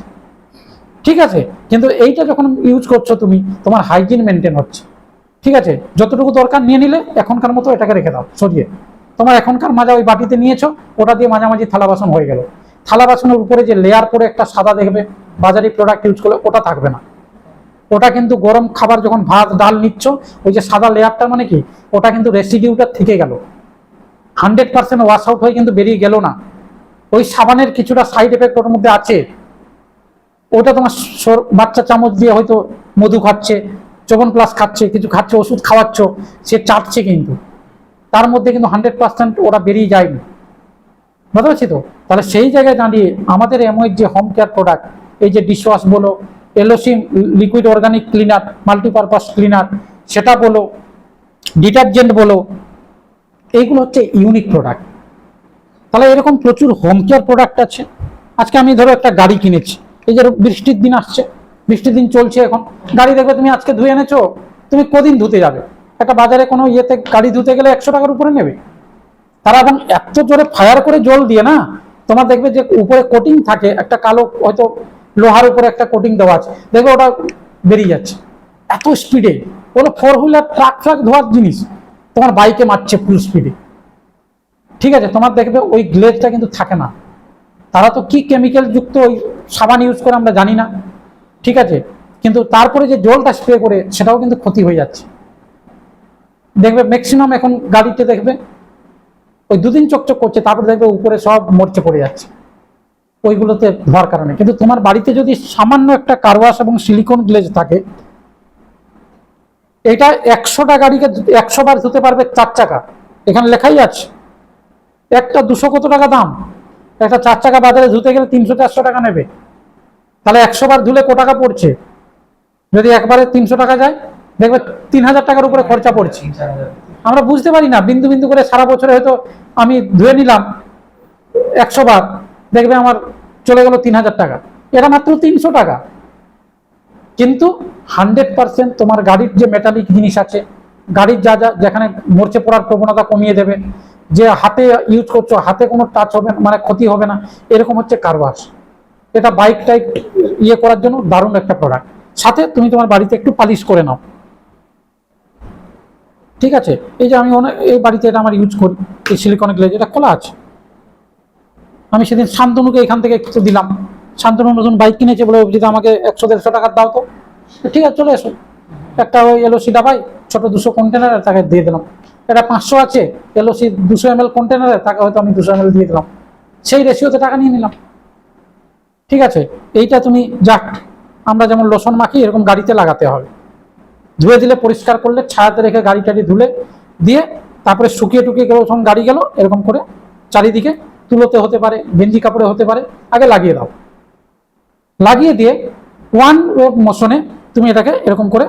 ঠিক আছে, কিন্তু এইটা যখন ইউজ করছো তুমি, তোমার হাইজিন মেনটেন হচ্ছে। ঠিক আছে, যতটুকু দরকার নিয়ে নিলে, এখনকার মতো এটাকে রেখে দাও সরিয়ে। তোমার এখনকার মাজা ওই বাটিতে নিয়েছো, ওটা দিয়ে মাঝামাঝি থালা বাসন হয়ে গেল। থালা বাসনের উপরে যে লেয়ার করে একটা সাদা দেখবে বাজারি প্রোডাক্ট ইউজ করলে, ওটা থাকবে না। ওটা কিন্তু গরম খাবার যখন ভাত ডাল নিচ্ছ, ওই যে সাদা লেয়ারটা মানে কি, ওটা কিন্তু রেসিডিউটা থেকে গেল, 100% ওয়াশ আউট হয়ে কিন্তু বেরিয়ে গেল না। ওই সাবানের কিছুটা সাইড এফেক্ট ওর মধ্যে আছে। ওটা তোমার বাচ্চা চামচ দিয়ে হয়তো মধু খাচ্ছে, চবন প্লাস খাচ্ছে, কিছু খাচ্ছে, ওষুধ খাওয়াচ্ছ, সে চাটছে, কিন্তু তার মধ্যে কিন্তু 100% ওরা বেরিয়ে যায়নি। বুঝতে পারছি তো? তাহলে সেই জায়গায় দাঁড়িয়ে আমাদের এমওয়ের যে হোম কেয়ার প্রোডাক্ট, এই যে ডিশওয়াশ বলো, LOC liquid organic cleaner, multipurpose cleaner সেটা বলো, ডিটারজেন্ট বলো, এইগুলো হচ্ছে ইউনিক প্রোডাক্ট। তাহলে এরকম প্রচুর হোম কেয়ার প্রোডাক্ট আছে। আজকে আমি ধরো একটা গাড়ি কিনেছি, এই যে বৃষ্টির দিন আসছে, বৃষ্টির দিন চলছে এখন, গাড়ি দেখবে তুমি আজকে ধুয়ে এনেছো, তুমি কদিন ধুতে যাবে? একটা বাজারে কোনো ইয়েতে গাড়ি ধুতে গেলে 100 টাকার উপরে নেবে তারা, এবং এত জোরে ফায়ার করে জল দিয়ে না, তোমার দেখবে যে উপরে কোটিং থাকে, একটা কালো হয়তো লোহার উপরে একটা কোটিং দেওয়া আছে, দেখবে ওটা বেরিয়ে যাচ্ছে এত স্পিডে। ওগুলো 4 হুইলার ট্রাক ট্রাক ধোয়ার জিনিস, তোমার বাইকে মারছে ফুল স্পিডে। ঠিক আছে, তোমার দেখবে ওই গ্লেজটা কিন্তু থাকে না। তারা তো কি কেমিক্যাল যুক্ত ওই সাবান ইউজ করে আমরা জানি না। ঠিক আছে, কিন্তু তারপরে যে জলটা স্প্রে করে, সেটাও কিন্তু ক্ষতি হয়ে যাচ্ছে। দেখবে ম্যাক্সিমাম এখন গাড়িতে দেখবে ওই 2 দিন চকচক করছে, তারপরে দেখবে উপরে সব মরচে পড়ে যাচ্ছে ওইগুলোতে ধোয়ার কারণে। কিন্তু তোমার বাড়িতে যদি সামান্য একটা কারওয়াশ এবং সিলিকন গ্লেজ থাকে, এটা 100টা গাড়িকে 100 বার ধুতে পারবে 4 চাকা, এখানে লেখাই আছে। একটা 200 কত টাকা দাম, একটা 4 চাকা বাজারে ধুতে গেলে 300-400 টাকা নেবে। তাহলে 100 বার ধুলে কত টাকা পড়ছে? যদি একবারে 300 টাকা যায়, দেখবে 3000 টাকার উপরে খরচা পড়ছে। আমরা বুঝতে পারি না, বিন্দু বিন্দু করে সারা বছরে হয়তো আমি ধুয়ে নিলাম 100 বার, দেখবে আমার চলে গেল 3000 টাকা, এটা মাত্র 300 টাকা। কিন্তু 100% তোমার গাড়ির যে মেটালিক জিনিস আছে, গাড়ির যা যা যেখানে মরচে পড়ার প্রবণতা কমিয়ে দেবে, যে হাতে ইউজ করছো হাতে কোনো টাচ হবে না, মানে ক্ষতি হবে না, এরকম হচ্ছে কারওয়াশ। এটা বাইক টাইক ইয়ে করার জন্য দারুণ একটা প্রোডাক্ট। সাথে তুমি তোমার বাড়িতে একটু পালিশ করে নাও। ঠিক আছে, এই যে আমি এই বাড়িতে এটা আমার ইউজ করি, এই সিলিকন গ্লেজ, এটা খোলা আছে। আমি সেদিন শান্তনুকে এখান থেকে একটু দিলাম, শান্তনু নতুন বাইক কিনেছে বলে যদি আমাকে 100-150 টাকার দাও, তো ঠিক আছে চলে এসো, একটা ওই এলওসি ডাবাই ছোট 200 কন্টেনারে তাকে দিয়ে দিলাম। এটা 500 আছে এলওসি 200 ml কন্টেনারে, তাকে হয়তো আমি 200 ml দিয়ে দিলাম, সেই রেশিওতে টাকা নিয়ে নিলাম। ঠিক আছে, এইটা তুমি যাক, আমরা যেমন লোশন মাখি এরকম গাড়িতে লাগাতে হবে, ধুয়ে দিলে পরিষ্কার করলে ছায়াতে রেখে গাড়ি টাড়ি ধুলে দিয়ে, তারপরে শুকিয়ে টুকিয়ে গেল, যখন গাড়ি গেল এরকম করে চারিদিকে তুলোতে হতে পারে, গেঞ্জি কাপড়ে হতে পারে, আগে লাগিয়ে দাও। লাগিয়ে দিয়ে 1 ওয়ে মোশনে তুমি এটাকে এরকম করে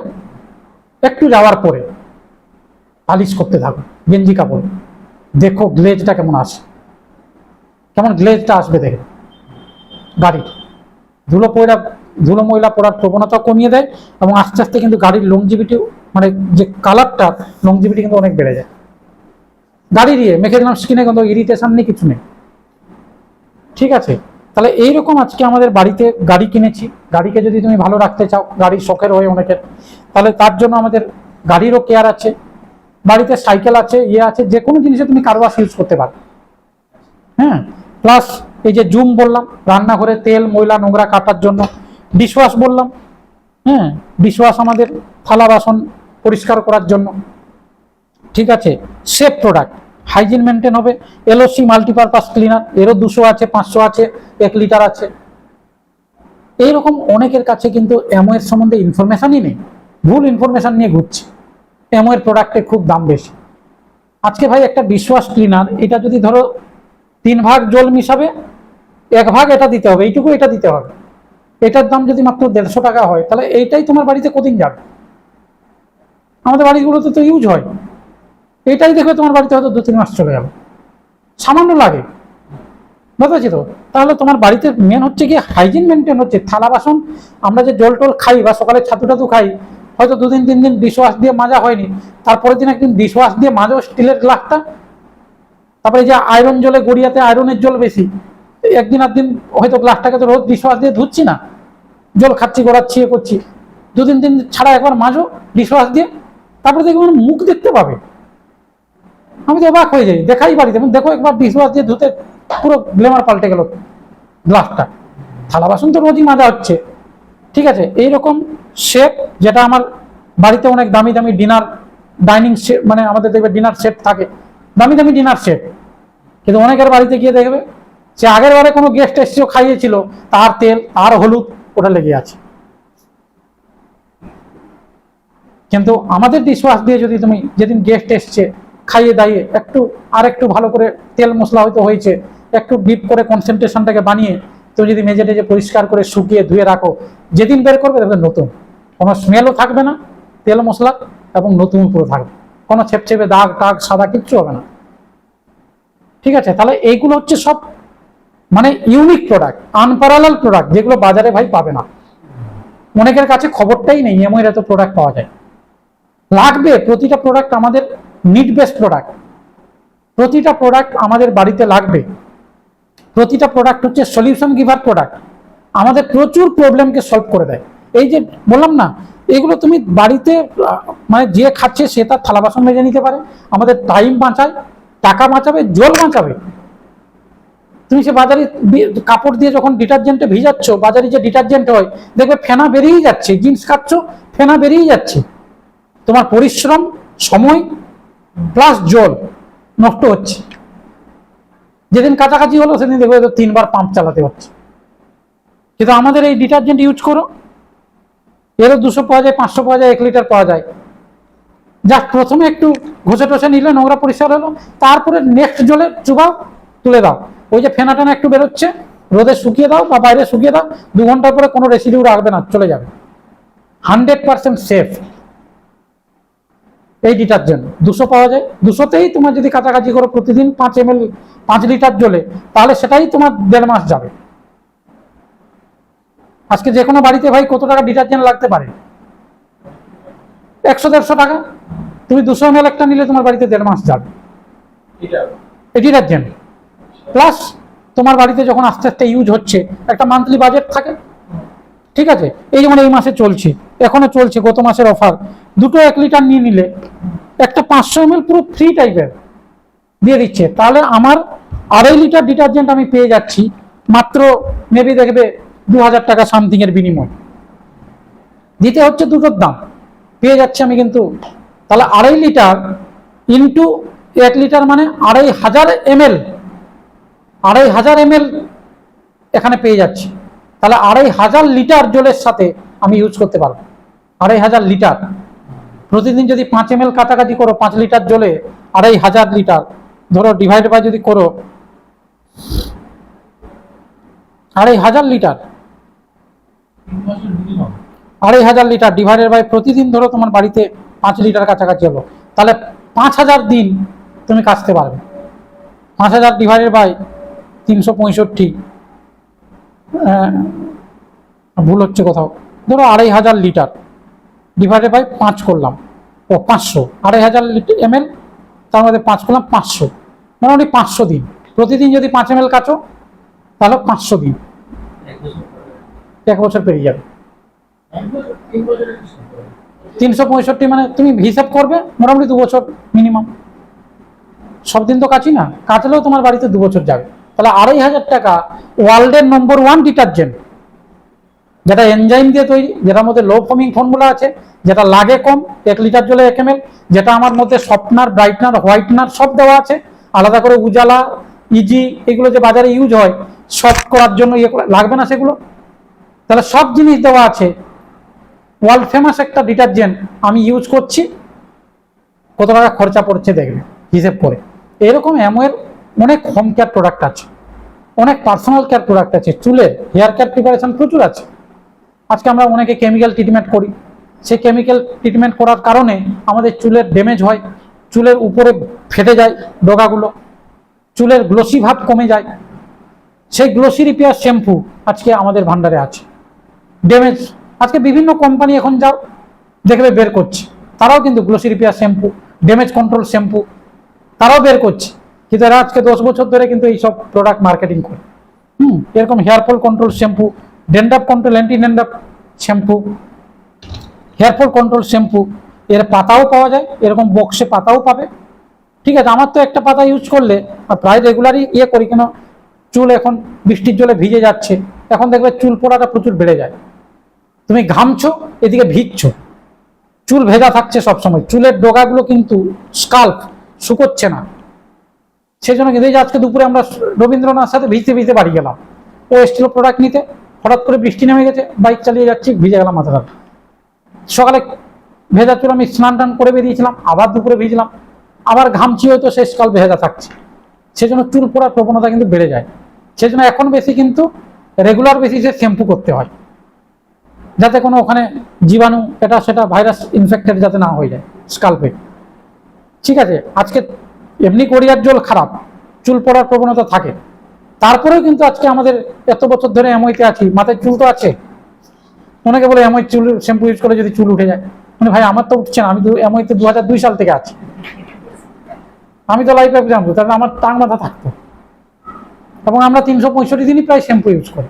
একটু যাওয়ার পরে পালিশ করতে থাকো গেঞ্জি কাপড়, দেখো গ্লেজটা কেমন আসে, কেমন গ্লেজটা আসবে দেখে। গাড়ির ধুলো ময়লা পড়ার প্রবণতা কমিয়ে দেয়, এবং আস্তে আস্তে কিন্তু গাড়ির লংজিভিটি, মানে যে কালারটা লংজিভিটি কিন্তু অনেক বেড়ে যায়। গাড়ির মেখে দিলাম স্কিনে, কিন্তু ইরিটেশন নেই, কিছু নেই। ঠিক আছে, তাহলে এইরকম আজকে আমাদের বাড়িতে গাড়ি কিনেছি, গাড়িকে যদি তুমি ভালো রাখতে চাও, গাড়ির শখের হয়ে অনেকের, তাহলে তার জন্য আমাদের গাড়িরও কেয়ার আছে, বাড়িতে সাইকেল আছে, আছে, যে কোনো জিনিসে তুমি কারওয়াশ ইউজ করতে পারো। হ্যাঁ, প্লাস এই যে জুম বললাম, রান্নাঘরে তেল ময়লা নোংরা কাটার জন্য, ডিশওয়াশ বললাম, হ্যাঁ ডিশওয়াশ আমাদের থালা বাসন পরিষ্কার করার জন্য। ঠিক আছে, সেফ প্রোডাক্ট, হাইজিন মেনটেন হবে। এলওসি মাল্টিপারপাস ক্লিনার, এরও 200 আছে, 500 আছে, 1 লিটার আছে। এইরকম অনেকের কাছে কিন্তু এমওয়ের সম্বন্ধে ইনফরমেশনই নেই, ভুল ইনফরমেশন নিয়ে ঘুরছে, এমওয়ের প্রোডাক্টের খুব দাম বেশি। আজকে ভাই একটা ডিশওয়াশ ক্লিনার, এটা যদি ধরো 3 ভাগ জল মিশাবে, 1 ভাগ এটা দিতে হবে, এইটুকু এটা দিতে হবে, এটার দাম যদি মাত্র 150 টাকা হয়, তাহলে এইটাই তোমার বাড়িতে কদিন যাবে? আমাদের বাড়িগুলোতে তো ইউজ হয়, এটাই দেখবে তোমার বাড়িতে হয়তো 2-3 মাস চলে গেল, সামান্য লাগে। বুঝতে পারছি তো? তাহলে তোমার বাড়িতে মেন হচ্ছে কি হাইজিন মেনটেন হচ্ছে। থালা বাসন আমরা যে জল টল খাই বা সকালে ছাতু টাতু খাই, হয়তো 2-3 দিন ডিশ ওয়াশ দিয়ে মাজা হয়নি, তারপরের দিন একদিন ডিশ ওয়াশ দিয়ে মাজো স্টিলের গ্লাসটা। তারপরে যে আয়রন জলে, গড়িয়াতে আয়রনের জল বেশি, একদিন আধদিন হয়তো গ্লাসটাকে তো রোজ ডিশ ওয়াশ দিয়ে ধুচ্ছি না, জল খাচ্ছি, গড়াচ্ছি, এ করছি, 2-3 দিন ছাড়া একবার মাজো ডিশ ওয়াশ দিয়ে, তারপরে দেখবে মুখ দেখতে পাবে। আমি তো অবাক হয়ে যাই, দেখাই বাড়িতে, দেখো একবার ডিশ ওয়াশ দিয়ে ধুতে পুরো গ্ল্যামার পাল্টে গেল গ্লাসটা। থালা বাসন তো রোজই মাজা হচ্ছে, ঠিক আছে। এইরকম সেট, যেটা আমার বাড়িতে অনেক দামি দামি ডিনার ডাইনিং সেট, মানে আমাদের দেখবে ডিনার সেট থাকে, দামি দামি ডিনার সেট, কিন্তু অনেকের বাড়িতে গিয়ে দেখবে সে আগের বারে কোনো গেস্ট এসেছিল, খাইয়েছিল, তার তেল আর হলুদ ওটা লেগে আছে। কিন্তু আমাদের ডিশওয়াশ দিয়ে যদি তুমি যেদিন গেস্ট এসছে খাইয়ে দাইয়ে একটু ভালো করে তেল মশলা হয়তো হয়েছে, একটু ডিপ করে কনসেন্ট্রেশনটাকে বানিয়ে তুমি যদি মেজে টেজে পরিষ্কার করে শুকিয়ে ধুয়ে রাখো, যেদিন বের করবে দেখবে নতুন, কোনো স্মেলও থাকবে না তেল মশলা, এবং নতুন পুরো থাকবে, কোনো ছেপছেপে দাগ টাগ সাদা কিচ্ছু হবে না, ঠিক আছে। তাহলে এইগুলো হচ্ছে সব মানে ইউনিক প্রোডাক্ট, আনপ্যারালাল প্রোডাক্ট, যেগুলো বাজারে ভাই পাবে না। অনেকের কাছে খবরটাই নেই এমন এত প্রোডাক্ট পাওয়া যায়। লাগবে প্রতিটা প্রোডাক্ট আমাদের নিড বেসড প্রোডাক্ট, প্রতিটা প্রোডাক্ট আমাদের বাড়িতে লাগবে, প্রতিটা প্রোডাক্ট হচ্ছে সলিউশন গিভার প্রোডাক্ট, আমাদের প্রচুর প্রবলেমকে সলভ করে দেয়। এই যে বললাম না, এগুলো তুমি বাড়িতে মানে যে খাচ্ছে সে তার থালা বাসন মেজে নিতে পারে, আমাদের টাইম বাঁচায়, টাকা বাঁচাবে, জল বাঁচাবে। তুমি সে বাজারে কাপড় দিয়ে যখন ডিটারজেন্টে ভিজাচ্ছ, বাজারে যে ডিটারজেন্ট হয় দেখবে ফেনা বেরিয়েই যাচ্ছে, জিন্স কাটছ ফেনা বেরিয়েই যাচ্ছে, তোমার পরিশ্রম, সময় প্লাস জল নষ্ট হচ্ছে। যেদিন কাছাকাছি হলো সেদিন দেখবে 3বার পাম্প চালাতে হচ্ছে। কিন্তু আমাদের এই ডিটারজেন্ট ইউজ করো, এরও 200 পাওয়া যায়, 500 পাওয়া যায়, 1 লিটার পাওয়া যায়। জাস্ট প্রথমে একটু ঘষে টসে নিলে, নোংরা পরিষ্কার হলো, তারপরে নেক্সট জলে চুবাও, তুলে দাও। ওই যে ফেনা টেনা একটু বেরোচ্ছে, রোদে শুকিয়ে দাও বা বাইরে শুকিয়ে দাও, 2 ঘন্টার পরে কোনো রেসিডিউ রাখবে না, চলে যাবে। 100% সেফ এই ডিটারজেন্ট। 200 পাওয়া যায়, 200তেই তোমার যদি কাছাকাছি করো প্রতিদিন 5 ml 5 লিটার জলে, তাহলে সেটাই তোমার 1.5 মাস যাবে। আজকে যে কোনো বাড়িতে ভাই কত টাকা ডিটারজেন্ট লাগতে পারে? 100-150 টাকা। তুমি 200 ml একটা নিলে তোমার বাড়িতে 1.5 মাস যাবে এই ডিটারজেন্ট। প্লাস তোমার বাড়িতে যখন আস্তে আস্তে ইউজ হচ্ছে, একটা মান্থলি বাজেট থাকে, ঠিক আছে। এই যেমন এই মাসে চলছে, এখনো চলছে, গত মাসের অফার, দুটো 1 লিটার নিয়ে নিলে একটা 500 ml পুরো ফ্রি টাইপের দিয়ে দিচ্ছে। তাহলে আমার 2.5 লিটার ডিটারজেন্ট আমি পেয়ে যাচ্ছি মাত্র মেবি দেখবে 2000 টাকা সামথিং এর বিনিময়, দিতে হচ্ছে দুটোর দাম, পেয়ে যাচ্ছি আমি কিন্তু। তাহলে 2.5 লিটার ইন্টু 1 লিটার মানে 2500 ml, 2500 ml এখানে পেয়ে যাচ্ছি। তাহলে 2500 লিটার জলের সাথে আমি ইউজ করতে পারবো। 2500 লিটার প্রতিদিন যদি 5 ml কাছাকাছি করো, 5 লিটার জলে 2500 লিটার ধরো, ডিভাইড বাই যদি করো 2500 লিটার, 2500 লিটার ডিভাইডেড বাই প্রতিদিন ধরো তোমার বাড়িতে 5 লিটার কাছাকাছি হলো, তাহলে 5000 দিন তুমি কাচতে পারবে। 5000 ডিভাইডেড বাই 365, ভুল হচ্ছে কোথাও, ধরো 2500 লিটার ডিভাইডেড বাই 5 করলাম, 500, 2500 ml, তার মধ্যে 5 করলাম 500, মোটামুটি 500 দিন। প্রতিদিন যদি 5 ml কাচো তাহলে 500 দিন, 1 বছর পেরিয়ে যাবে। 365 মানে তুমি হিসাব করবে মোটামুটি 2 বছর মিনিমাম। সব দিন তো কাচি না, কাচলেও তোমার বাড়িতে 2 বছর যাবে। তাহলে 2500 টাকা ওয়ার্ল্ডের নম্বর 1 ডিটারজেন্ট, যেটা এনজাইম দিয়ে তৈরি, যেটার মধ্যে লো ফোমিং ফর্মুলা আছে, যেটা লাগে কম, 1 লিটার জলে 1 ml, যেটা আমার মধ্যে সফটনার, ব্রাইটনার, হোয়াইটনার সব দেওয়া আছে, আলাদা করে উজালা, ইজি, এগুলো যে বাজারে ইউজ হয় সফট করার জন্য, লাগবে না সেগুলো। তাহলে সব জিনিস দেওয়া আছে, ওয়ার্ল্ড ফেমাস একটা ডিটারজেন্ট আমি ইউজ করছি, কত টাকা খরচা পড়ছে দেখবে হিসেব করে। এরকম অ্যামওয়ের অনেক হোম কেয়ার প্রোডাক্ট আছে, অনেক পার্সোনাল কেয়ার প্রোডাক্ট আছে, চুলের হেয়ার কেয়ার প্রিপারেশন প্রচুর আছে। আজকে আমরা অনেকে কেমিক্যাল ট্রিটমেন্ট করি, সেই কেমিক্যাল ট্রিটমেন্ট করার কারণে আমাদের চুলের ড্যামেজ হয়, চুলের উপরে ফেটে যায় ডগাগুলো, চুলের গ্লোসি ভাব কমে যায়। সেই গ্লোসি রিপেয়ার শ্যাম্পু আজকে আমাদের ভান্ডারে আছে। ড্যামেজ আজকে বিভিন্ন কোম্পানি এখন যাও দেখবে বের করছে, তারাও কিন্তু glossy repair shampoo, damage control shampoo তারাও বের করছে, কিন্তু এরা আজকে 10 বছর ধরে কিন্তু এইসব প্রোডাক্ট মার্কেটিং করে। এরকম hair fall control shampoo, dandruff control, anti dandruff shampoo, hair fall control shampoo, এর পাতাও পাওয়া যায়, এরকম বক্সে পাতাও পাবে। ঠিক আছে, আমার তো একটা পাতা ইউজ করলে আর প্রায় রেগুলারই করি, কেন চুল এখন বৃষ্টির জলে ভিজে যাচ্ছে, এখন দেখবে চুল পড়াটা প্রচুর বেড়ে যায়। তুমি ঘামছো, এদিকে ভিজছো, চুল ভেজা থাকছে সবসময়, চুলের ডগাগুলো কিন্তু স্কাল্প শুকোচ্ছে না। সেই জন্য কিন্তু এই যে আজকে দুপুরে আমরা রবীন্দ্রনাথের সাথে ভিজতে ভিজতে বাড়ি গেলাম, ও এসেছিল প্রোডাক্ট নিতে, হঠাৎ করে বৃষ্টি নেমে গেছে, বাইক চালিয়ে যাচ্ছি, ভিজে গেলাম মাথাটা। সকালে ভেজা চুল, আমি স্নান টান করে বেরিয়েছিলাম, আবার দুপুরে ভিজলাম, আবার ঘামছি, হয়তো শেষ কাল ভেজা থাকছে। সেজন্য চুল পড়ার প্রবণতা কিন্তু বেড়ে যায়। সেজন্য এখন বেশি কিন্তু রেগুলার বেসিসে শ্যাম্পু করতে হয়, যাতে কোনো ওখানে জীবাণু এটা সেটা ভাইরাস ইনফেক্টেড যাতে না হয়ে যায় স্কাল্পে। ঠিক আছে, আজকে এমনি গড়িয়ার জল খারাপ, চুল পড়ার প্রবণতা থাকে, তারপরেও কিন্তু আজকে আমাদের এত বছর ধরে এমওইতে আছি, মাথায় চুল তো আছে। অনেকে বলে এমওই চুল শ্যাম্পু ইউজ করে যদি চুল উঠে যায়, মানে ভাই আমার তো উঠছে না, আমি তো এমওইতে 2002 সাল থেকে আছি, আমি তো লাইফ এক্সাম্পল, তাহলে আমার টাং মাথা থাকতো। এবং আমরা 365 দিনই প্রায় শ্যাম্পু ইউজ করি,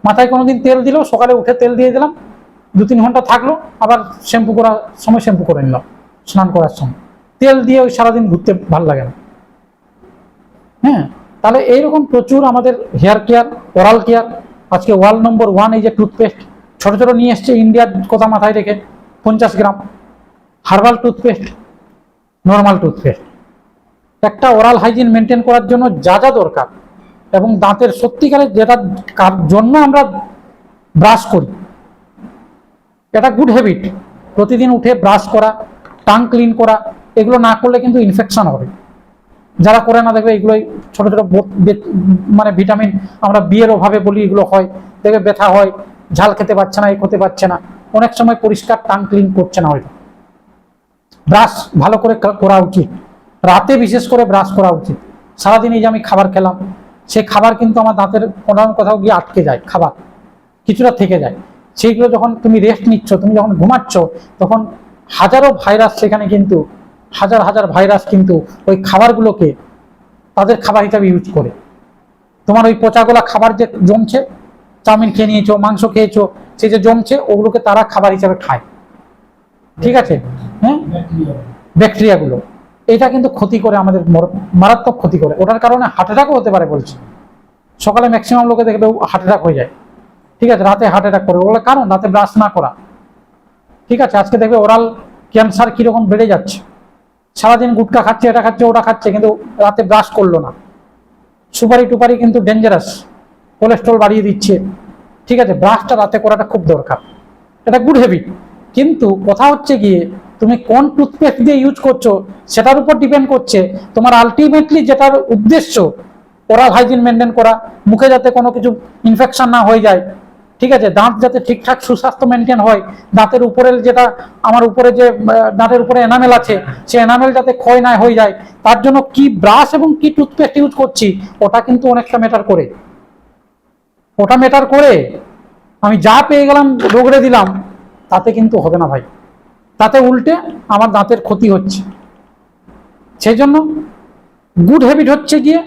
মাথায় কোনোদিন তেল দিলেও সকালে উঠে তেল দিয়ে দিলাম, 2-3 ঘন্টা থাকলো, আবার শ্যাম্পু করার সময় শ্যাম্পু করে নিলাম, স্নান করার সময় তেল দিয়ে ওই সারাদিন ঘুরতে ভালো লাগে না। হ্যাঁ, তাহলে এইরকম প্রচুর আমাদের হেয়ার কেয়ার, ওরাল কেয়ার। আজকে ওয়ার্ল্ড নম্বর 1 এই যে টুথপেস্ট ছোট ছোট নিয়ে এসছে ইন্ডিয়ার কথা মাথায় রেখে, 50 গ্রাম হার্বাল টুথপেস্ট, নর্মাল টুথপেস্ট। একটা ওরাল হাইজিন মেনটেন করার জন্য যা যা দরকার, এবং দাঁতের সত্যিকারের যেটা জন্য আমরা ব্রাশ করি, এটা গুড হ্যাবিট, প্রতিদিন উঠে ব্রাশ করা, টাং ক্লিন করা, এগুলো না করলে কিন্তু ইনফেকশন হবে। যারা করে না দেখবে এগুলোই ছোট ছোট মানে ভিটামিন আমরা বিয়ের অভাবে বলি, এগুলো হয়, দেখবে ব্যথা হয়, ঝাল খেতে পারছে না, এই খেতে পারছে না, অনেক সময় পরিষ্কার টাং ক্লিন করছে না। হয়তো ব্রাশ ভালো করে করা উচিত, রাতে বিশেষ করে ব্রাশ করা উচিত। সারাদিন এই যে আমি খাবার খেলাম, সেই খাবার কিন্তু আমার দাঁতের কোথাও গিয়ে আটকে যায়, খাবার কিছুটা থেকে যায়, সেইগুলো যখন তুমি রেস্ট নিচ্ছ, তুমি যখন ঘুমাচ্ছ, তখন হাজারো ভাইরাস সেখানে কিন্তু হাজার হাজার ভাইরাস কিন্তু ওই খাবারগুলোকে তাদের খাবার হিসাবে ইউজ করে। তোমার ওই পচাগোলা খাবার যে জমছে, চাউমিন খেয়ে নিয়েছো, মাংস খেয়েছো, সেই যে জমছে, ওগুলোকে তারা খাবার হিসাবে খায়। ঠিক আছে, হ্যাঁ, ব্যাকটেরিয়াগুলো, এটা কিন্তু ক্ষতি করে, আমাদের মারাত্মক ক্ষতি করে। ওটার কারণে হার্ট অ্যাটাকও হতে পারে বলছে। সকালে ম্যাক্সিমাম লোকে দেখবে হার্ট অ্যাটাক হয়ে যায়। ঠিক আছে, রাতে হার্ট অ্যাটাক করে, ওগুলো কারণ রাতে ব্রাশ না করা। ঠিক আছে, আজকে দেখবে ওরাল ক্যান্সার কিরকম বেড়ে যাচ্ছে, সারাদিন গুটকা খাচ্ছে, এটা খাচ্ছে, ওটা খাচ্ছে, কিন্তু রাতে ব্রাশ করলো না। সুপারি টুপারি কিন্তু ডেঞ্জারাস, কোলেস্ট্রল বাড়িয়ে দিচ্ছে। ঠিক আছে, ব্রাশটা রাতে করাটা খুব দরকার, এটা গুড হ্যাবিট। কিন্তু কথা হচ্ছে গিয়ে তুমি কোন টুথপেস্ট দিয়ে ইউজ করছো সেটার উপর ডিপেন্ড করছে তোমার আলটিমেটলি যেটার উদ্দেশ্য, ওরাল হাইজিন মেনটেন করা, মুখে যাতে কোনো কিছু ইনফেকশন না হয়ে যায়। ঠিক আছে, দাঁত যাতে ঠিকঠাক সুস্বাস্থ্য মেনটেন হয়, দাঁতের উপরের যেটা আমার উপরে যে দাঁতের উপরে এনামেল আছে, সেই এনামেল যাতে ক্ষয় না হয়ে যায়, তার জন্য কি ব্রাশ এবং কি টুথপেস্ট ইউজ করছি, ওটা কিন্তু অনেকটা ম্যাটার করে। ওটা ম্যাটার করে। আমি যা পেয়ে গেলাম রগড়ে দিলাম, তাতে কিন্তু হবে না ভাই, তাতে উল্টে আমার দাঁতের ক্ষতি হচ্ছে। সেই জন্য গুড হ্যাবিট হচ্ছে গিয়ে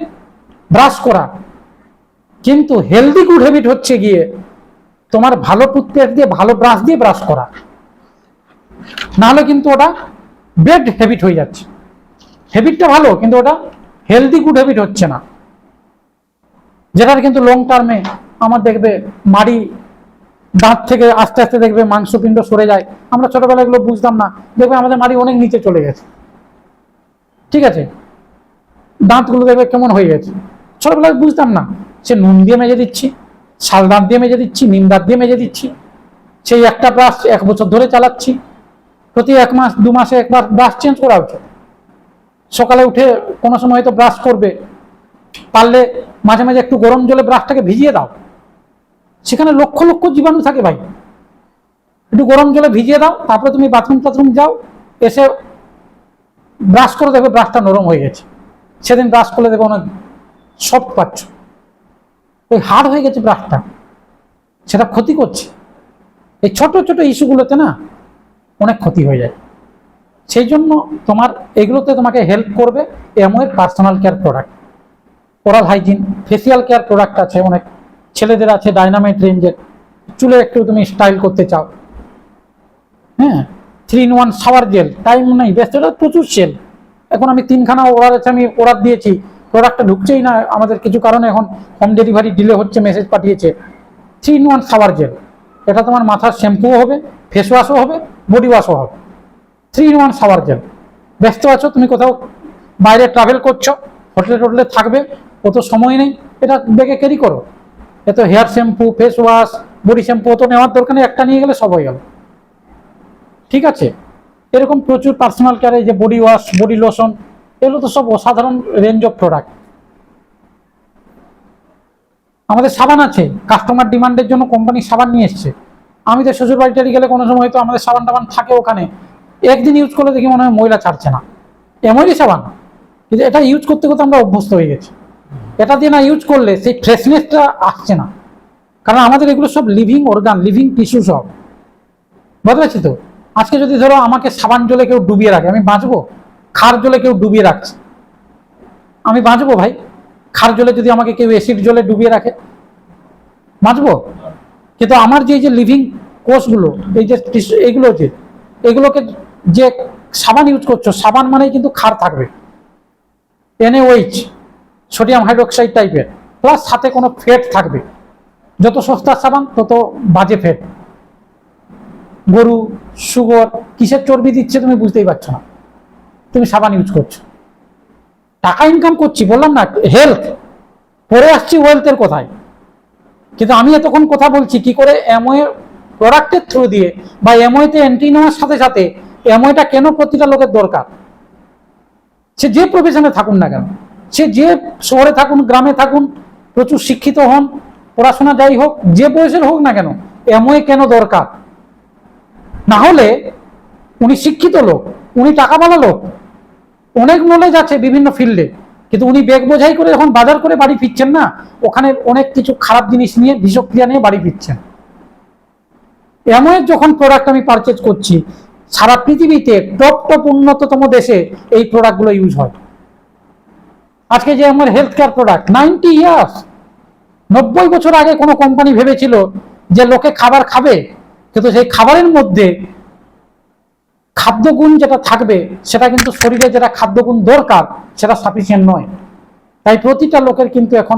ব্রাশ করা, কিন্তু হেলদি গুড হ্যাবিট হচ্ছে গিয়ে তোমার ভালো টুথপেস্ট দিয়ে, ভালো ব্রাশ দিয়ে ব্রাশ করা, নাহলে কিন্তু ওটা ব্যাড হ্যাবিট হয়ে যাচ্ছে। হ্যাবিটটা ভালো, কিন্তু ওটা হেলদি গুড হ্যাবিট হচ্ছে না, যেটার কিন্তু লং টার্মে আমার দেখবে মাড়ি, দাঁত থেকে আস্তে আস্তে দেখবে মাংসপিণ্ড সরে যায়। আমরা ছোটবেলায় এগুলো বুঝতাম না, দেখবে আমাদের মাড়ি অনেক নিচে চলে গেছে। ঠিক আছে, দাঁতগুলো দেখবে কেমন হয়ে গেছে, ছোটবেলায় বুঝতাম না। সে নুন দিয়ে মেজে দিচ্ছি, শাল দাঁত দিয়ে মেজে দিচ্ছি, নিম দাঁত দিয়ে মেজে দিচ্ছি, সেই একটা ব্রাশ 1 বছর ধরে চালাচ্ছি। প্রতি 1 মাস 2 মাসে একবার ব্রাশ চেঞ্জ করা উচিত। সকালে উঠে কোনো সময় হয়তো ব্রাশ করবে, পারলে মাঝে মাঝে একটু গরম জলে ব্রাশটাকে ভিজিয়ে দাও, সেখানে লক্ষ লক্ষ জীবাণু থাকে ভাই, একটু গরম জলে ভিজিয়ে দাও, তারপরে তুমি বাথরুম যাও, এসে ব্রাশ করে দেখবে ব্রাশটা নরম হয়ে গেছে। সেদিন ব্রাশ করলে দেখবে অনেক সফট পাচ্ছ। ওই হার্ড হয়ে গেছে ব্রাশটা, সেটা ক্ষতি করছে। এই ছোট ছোট ইস্যুগুলোতে না অনেক ক্ষতি হয়ে যায়। সেই জন্য এগুলোতে তোমাকে হেল্প করবে এমওয়ের personal care product. Oral hygiene, facial care product আছে অনেক, ছেলেদের আছে ডাইনামাইট রেঞ্জের, চুলে একটু তুমি স্টাইল করতে চাও, হ্যাঁ 3-in-1 শাওয়ার জেল, টাইম নেই, ব্যস্ততা প্রচুর সেল। এখন আমি 3খানা অর্ডার দিয়েছি, প্রোডাক্টটা ঢুকছেই না আমাদের কিছু কারণে, এখন হোম ডেলিভারি ডিলে হচ্ছে, মেসেজ পাঠিয়েছে। 3-in-1 শাওয়ার জেল, এটা তোমার মাথার শ্যাম্পুও হবে, ফেস ওয়াশও হবে, বডি ওয়াশও হবে। 3-in-1 shower gel. ব্যস্ত আছো, তুমি কোথাও বাইরে ট্রাভেল করছো, হোটেলে থাকবে, অত সময় নেই, এটা ব্যাগে ক্যারি করো। এত hair shampoo, face wash, body shampoo অত নেওয়ার দরকার নেই, একটা নিয়ে গেলে সব হয়ে গেল। ঠিক আছে, এরকম প্রচুর পার্সোনাল কেয়ারে যে বডি ওয়াশ, বডি লোশন, এগুলো তো সব অসাধারণ রেঞ্জ অফ প্রোডাক্ট। আমাদের সাবান আছে, কাস্টমার ডিমান্ডের জন্য কোম্পানি সাবান নিয়ে এসছে। আমি তো শ্বশুর বাড়িটারি গেলে কোনো সময় হয়তো আমাদের সাবান টাবান থাকে ওখানে, একদিন ইউজ করলে দেখি মনে হয় ময়লা ছাড়ছে না, এমনই সাবান। কিন্তু এটা ইউজ করতে করতে আমরা অভ্যস্ত হয়ে গেছি, এটা দিয়ে না ইউজ করলে সেই ফ্রেশনেসটা আসছে না। কারণ আমাদের এগুলো সব লিভিং অর্গান, লিভিং টিস্যু সব, বুঝতে পারছি তো। আজকে যদি ধরো আমাকে সাবান জলে কেউ ডুবিয়ে রাখে, আমি বাঁচবো? খার জলে কেউ ডুবিয়ে রাখছে, আমি বাঁচবো ভাই? খার জলে যদি আমাকে কেউ অ্যাসিড জলে ডুবিয়ে রাখে, বাঁচবো? কিন্তু আমার যে লিভিং কোষগুলো, এই যে এগুলোকে যে সাবান ইউজ করছো, সাবান মানেই কিন্তু ক্ষার থাকবে, NaOH, সোডিয়াম হাইড্রোক্সাইড টাইপের, প্লাস সাথে কোনো ফ্যাট থাকবে। যত সস্তার সাবান তত বাজে ফ্যাট। গরু, সুগর, কিসের চর্বি দিচ্ছে তুমি বুঝতেই পারছো না, তুমি সাবান ইউজ করছো। টাকা ইনকাম করছি বললাম না, হেলথ পরে আসছি ওয়েলথের কথায়। কিন্তু আমি এতক্ষণ কথা বলছি কি করে অ্যামওয়ে প্রোডাক্টের থ্রু দিয়ে, বা অ্যামওয়েতে এন্ট্রি নেওয়ার সাথে সাথে অ্যামওয়েটা কেন প্রতিটা লোকের দরকার। সে যে প্রফেশনে থাকুন না কেন, সে যে শহরে থাকুন, গ্রামে থাকুন, প্রচুর শিক্ষিত হন, পড়াশোনা যাই হোক, যে বয়সের হোক না কেন, অ্যামওয়ে কেন দরকার? না হলে উনি শিক্ষিত লোক, উনি টাকাওয়ালা লোক, অনেক নলেজ আছে বিভিন্ন ফিল্ডে, কিন্তু উনি ব্যাগ বোঝাই করে যখন বাজার করে বাড়ি ফিরছেন না, ওখানে অনেক কিছু খারাপ জিনিস নিয়ে, বিষক্রিয়া নিয়ে বাড়ি ফিরছেন। এমন যখন প্রোডাক্ট আমি পারচেজ করছি, সারা পৃথিবীতে টপ উন্নততম দেশে এই প্রোডাক্টগুলো ইউজ হয়। আজকে যে আমার হেলথ কেয়ার প্রোডাক্ট 90 ইয়ার্স, 90 বছর আগে কোনো কোম্পানি ভেবেছিল যে লোকে খাবার খাবে, কিন্তু সেই খাবারের মধ্যে খাদ্যগুণ যেটা থাকবে, সেটা কিন্তু শরীরে যেটা খাদ্যগুণ দরকার সেটা সাফিসিয়েন্ট নয়। তাই প্রতিটা লোকের কিন্তু এখন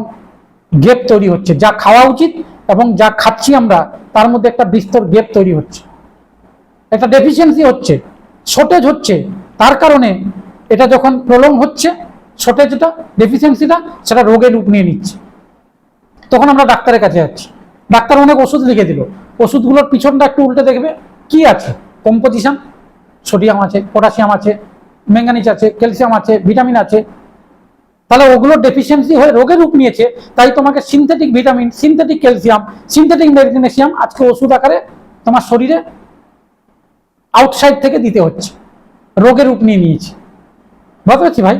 গ্যাপ তৈরি হচ্ছে, যা খাওয়া উচিত এবং যা খাচ্ছি আমরা তার মধ্যে একটা বিস্তর গ্যাপ তৈরি হচ্ছে, একটা ডেফিসিয়েন্সি হচ্ছে, শর্টেজ হচ্ছে। তার কারণে এটা যখন প্রলং হচ্ছে, শর্টেজটা, ডেফিসিয়েন্সিটা, সেটা রোগের রূপ নিয়ে নিচ্ছে। তখন আমরা ডাক্তারের কাছে যাচ্ছি, ডাক্তার অনেক ওষুধ লিখে দিল, ওষুধগুলোর পিছনটা একটু উল্টে দেখবে কি আছে, কম্পোজিশন, সোডিয়াম আছে, পটাশিয়াম আছে, ম্যাঙ্গানিজ আছে, ক্যালসিয়াম আছে, ভিটামিন আছে। তাহলে ওগুলো ডেফিসিয়েন্সি হয়ে রোগের রূপ নিয়েছে। তাই তোমাকে synthetic vitamin, synthetic calcium, synthetic magnesium আজকে ওষুধ আকারে তোমার শরীরে আউটসাইড থেকে দিতে হচ্ছে, রোগের রূপ নিয়ে নিয়েছে। বুঝতে পারছি ভাই?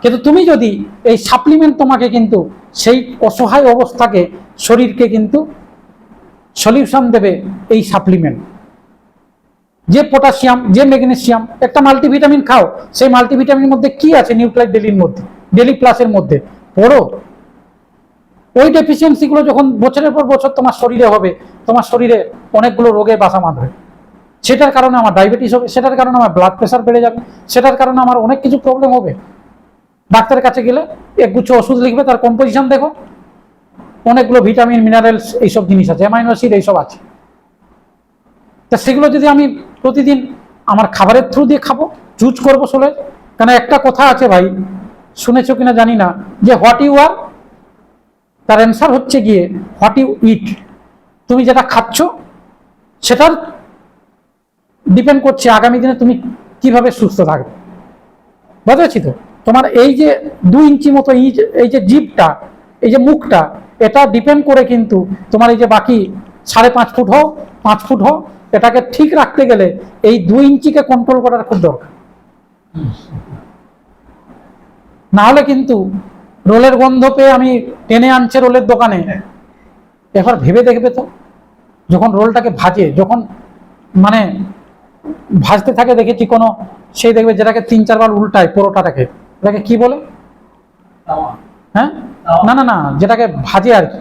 কিন্তু তুমি যদি এই সাপ্লিমেন্ট, তোমাকে কিন্তু সেই অসহায় অবস্থাকে, শরীরকে কিন্তু সলিউশন দেবে এই সাপ্লিমেন্ট। যে পটাশিয়াম, যে ম্যাগনেসিয়াম, একটা মাল্টিভিটামিন খাও, সেই মাল্টিভিটামিনের মধ্যে কি আছে, নিউক্লিক ডেলির মধ্যে, ডেলি প্লাসের মধ্যে পড়ো। ওই ডেফিসিয়েন্সিগুলো যখন বছরের পর বছর তোমার শরীরে হবে, তোমার শরীরে অনেকগুলো রোগে বাসা বাঁধবে। সেটার কারণে আমার ডায়াবেটিস হবে, সেটার কারণে আমার ব্লাড প্রেশার বেড়ে যাবে, সেটার কারণে আমার অনেক কিছু প্রবলেম হবে। ডাক্তারের কাছে গেলে একগুচ্ছ ওষুধ লিখবে, তার কম্পোজিশন দেখো, অনেকগুলো ভিটামিন, মিনারেলস, এইসব জিনিস আছে, অ্যামাইনো অ্যাসিড এইসব আছে। তা সেগুলো যদি আমি প্রতিদিন আমার খাবারের থ্রু দিয়ে খাবো, চুজ করবো চলে। কেন একটা কথা আছে ভাই, শুনেছো কিনা জানি না, যে হোয়াট ইউ আর, তার অ্যান্সার হচ্ছে গিয়ে হোয়াট ইউ ইট। তুমি যেটা খাচ্ছ সেটার ডিপেন্ড করছে আগামী দিনে তুমি কিভাবে সুস্থ থাকবে। বুঝেছি তো? তোমার এই যে 2 ইঞ্চি মতো এই যে জিভটা, এই যে মুখটা, এটা ডিপেন্ড করে কিন্তু তোমার এই যে বাকি 5.5 ফুট হোক, 5 ফুট হোক, এটাকে ঠিক রাখতে গেলে এই 2 ইঞ্চিকে কন্ট্রোল করার খুব দরকার। না হলে কিন্তু রোলের গন্ধ পেয়ে আমি টেনে আনছে রোলের দোকানে, এবার ভেবে দেখবে তো, যখন রোলটাকে ভাজে, যখন মানে ভাজতে থাকে, দেখেছি কোনো সেই দেখবে যেটাকে 3-4 বার উল্টায় পরোটাটাকে, ওটাকে কি বলে? হ্যাঁ, না না না, যেটাকে ভাজে আর কি,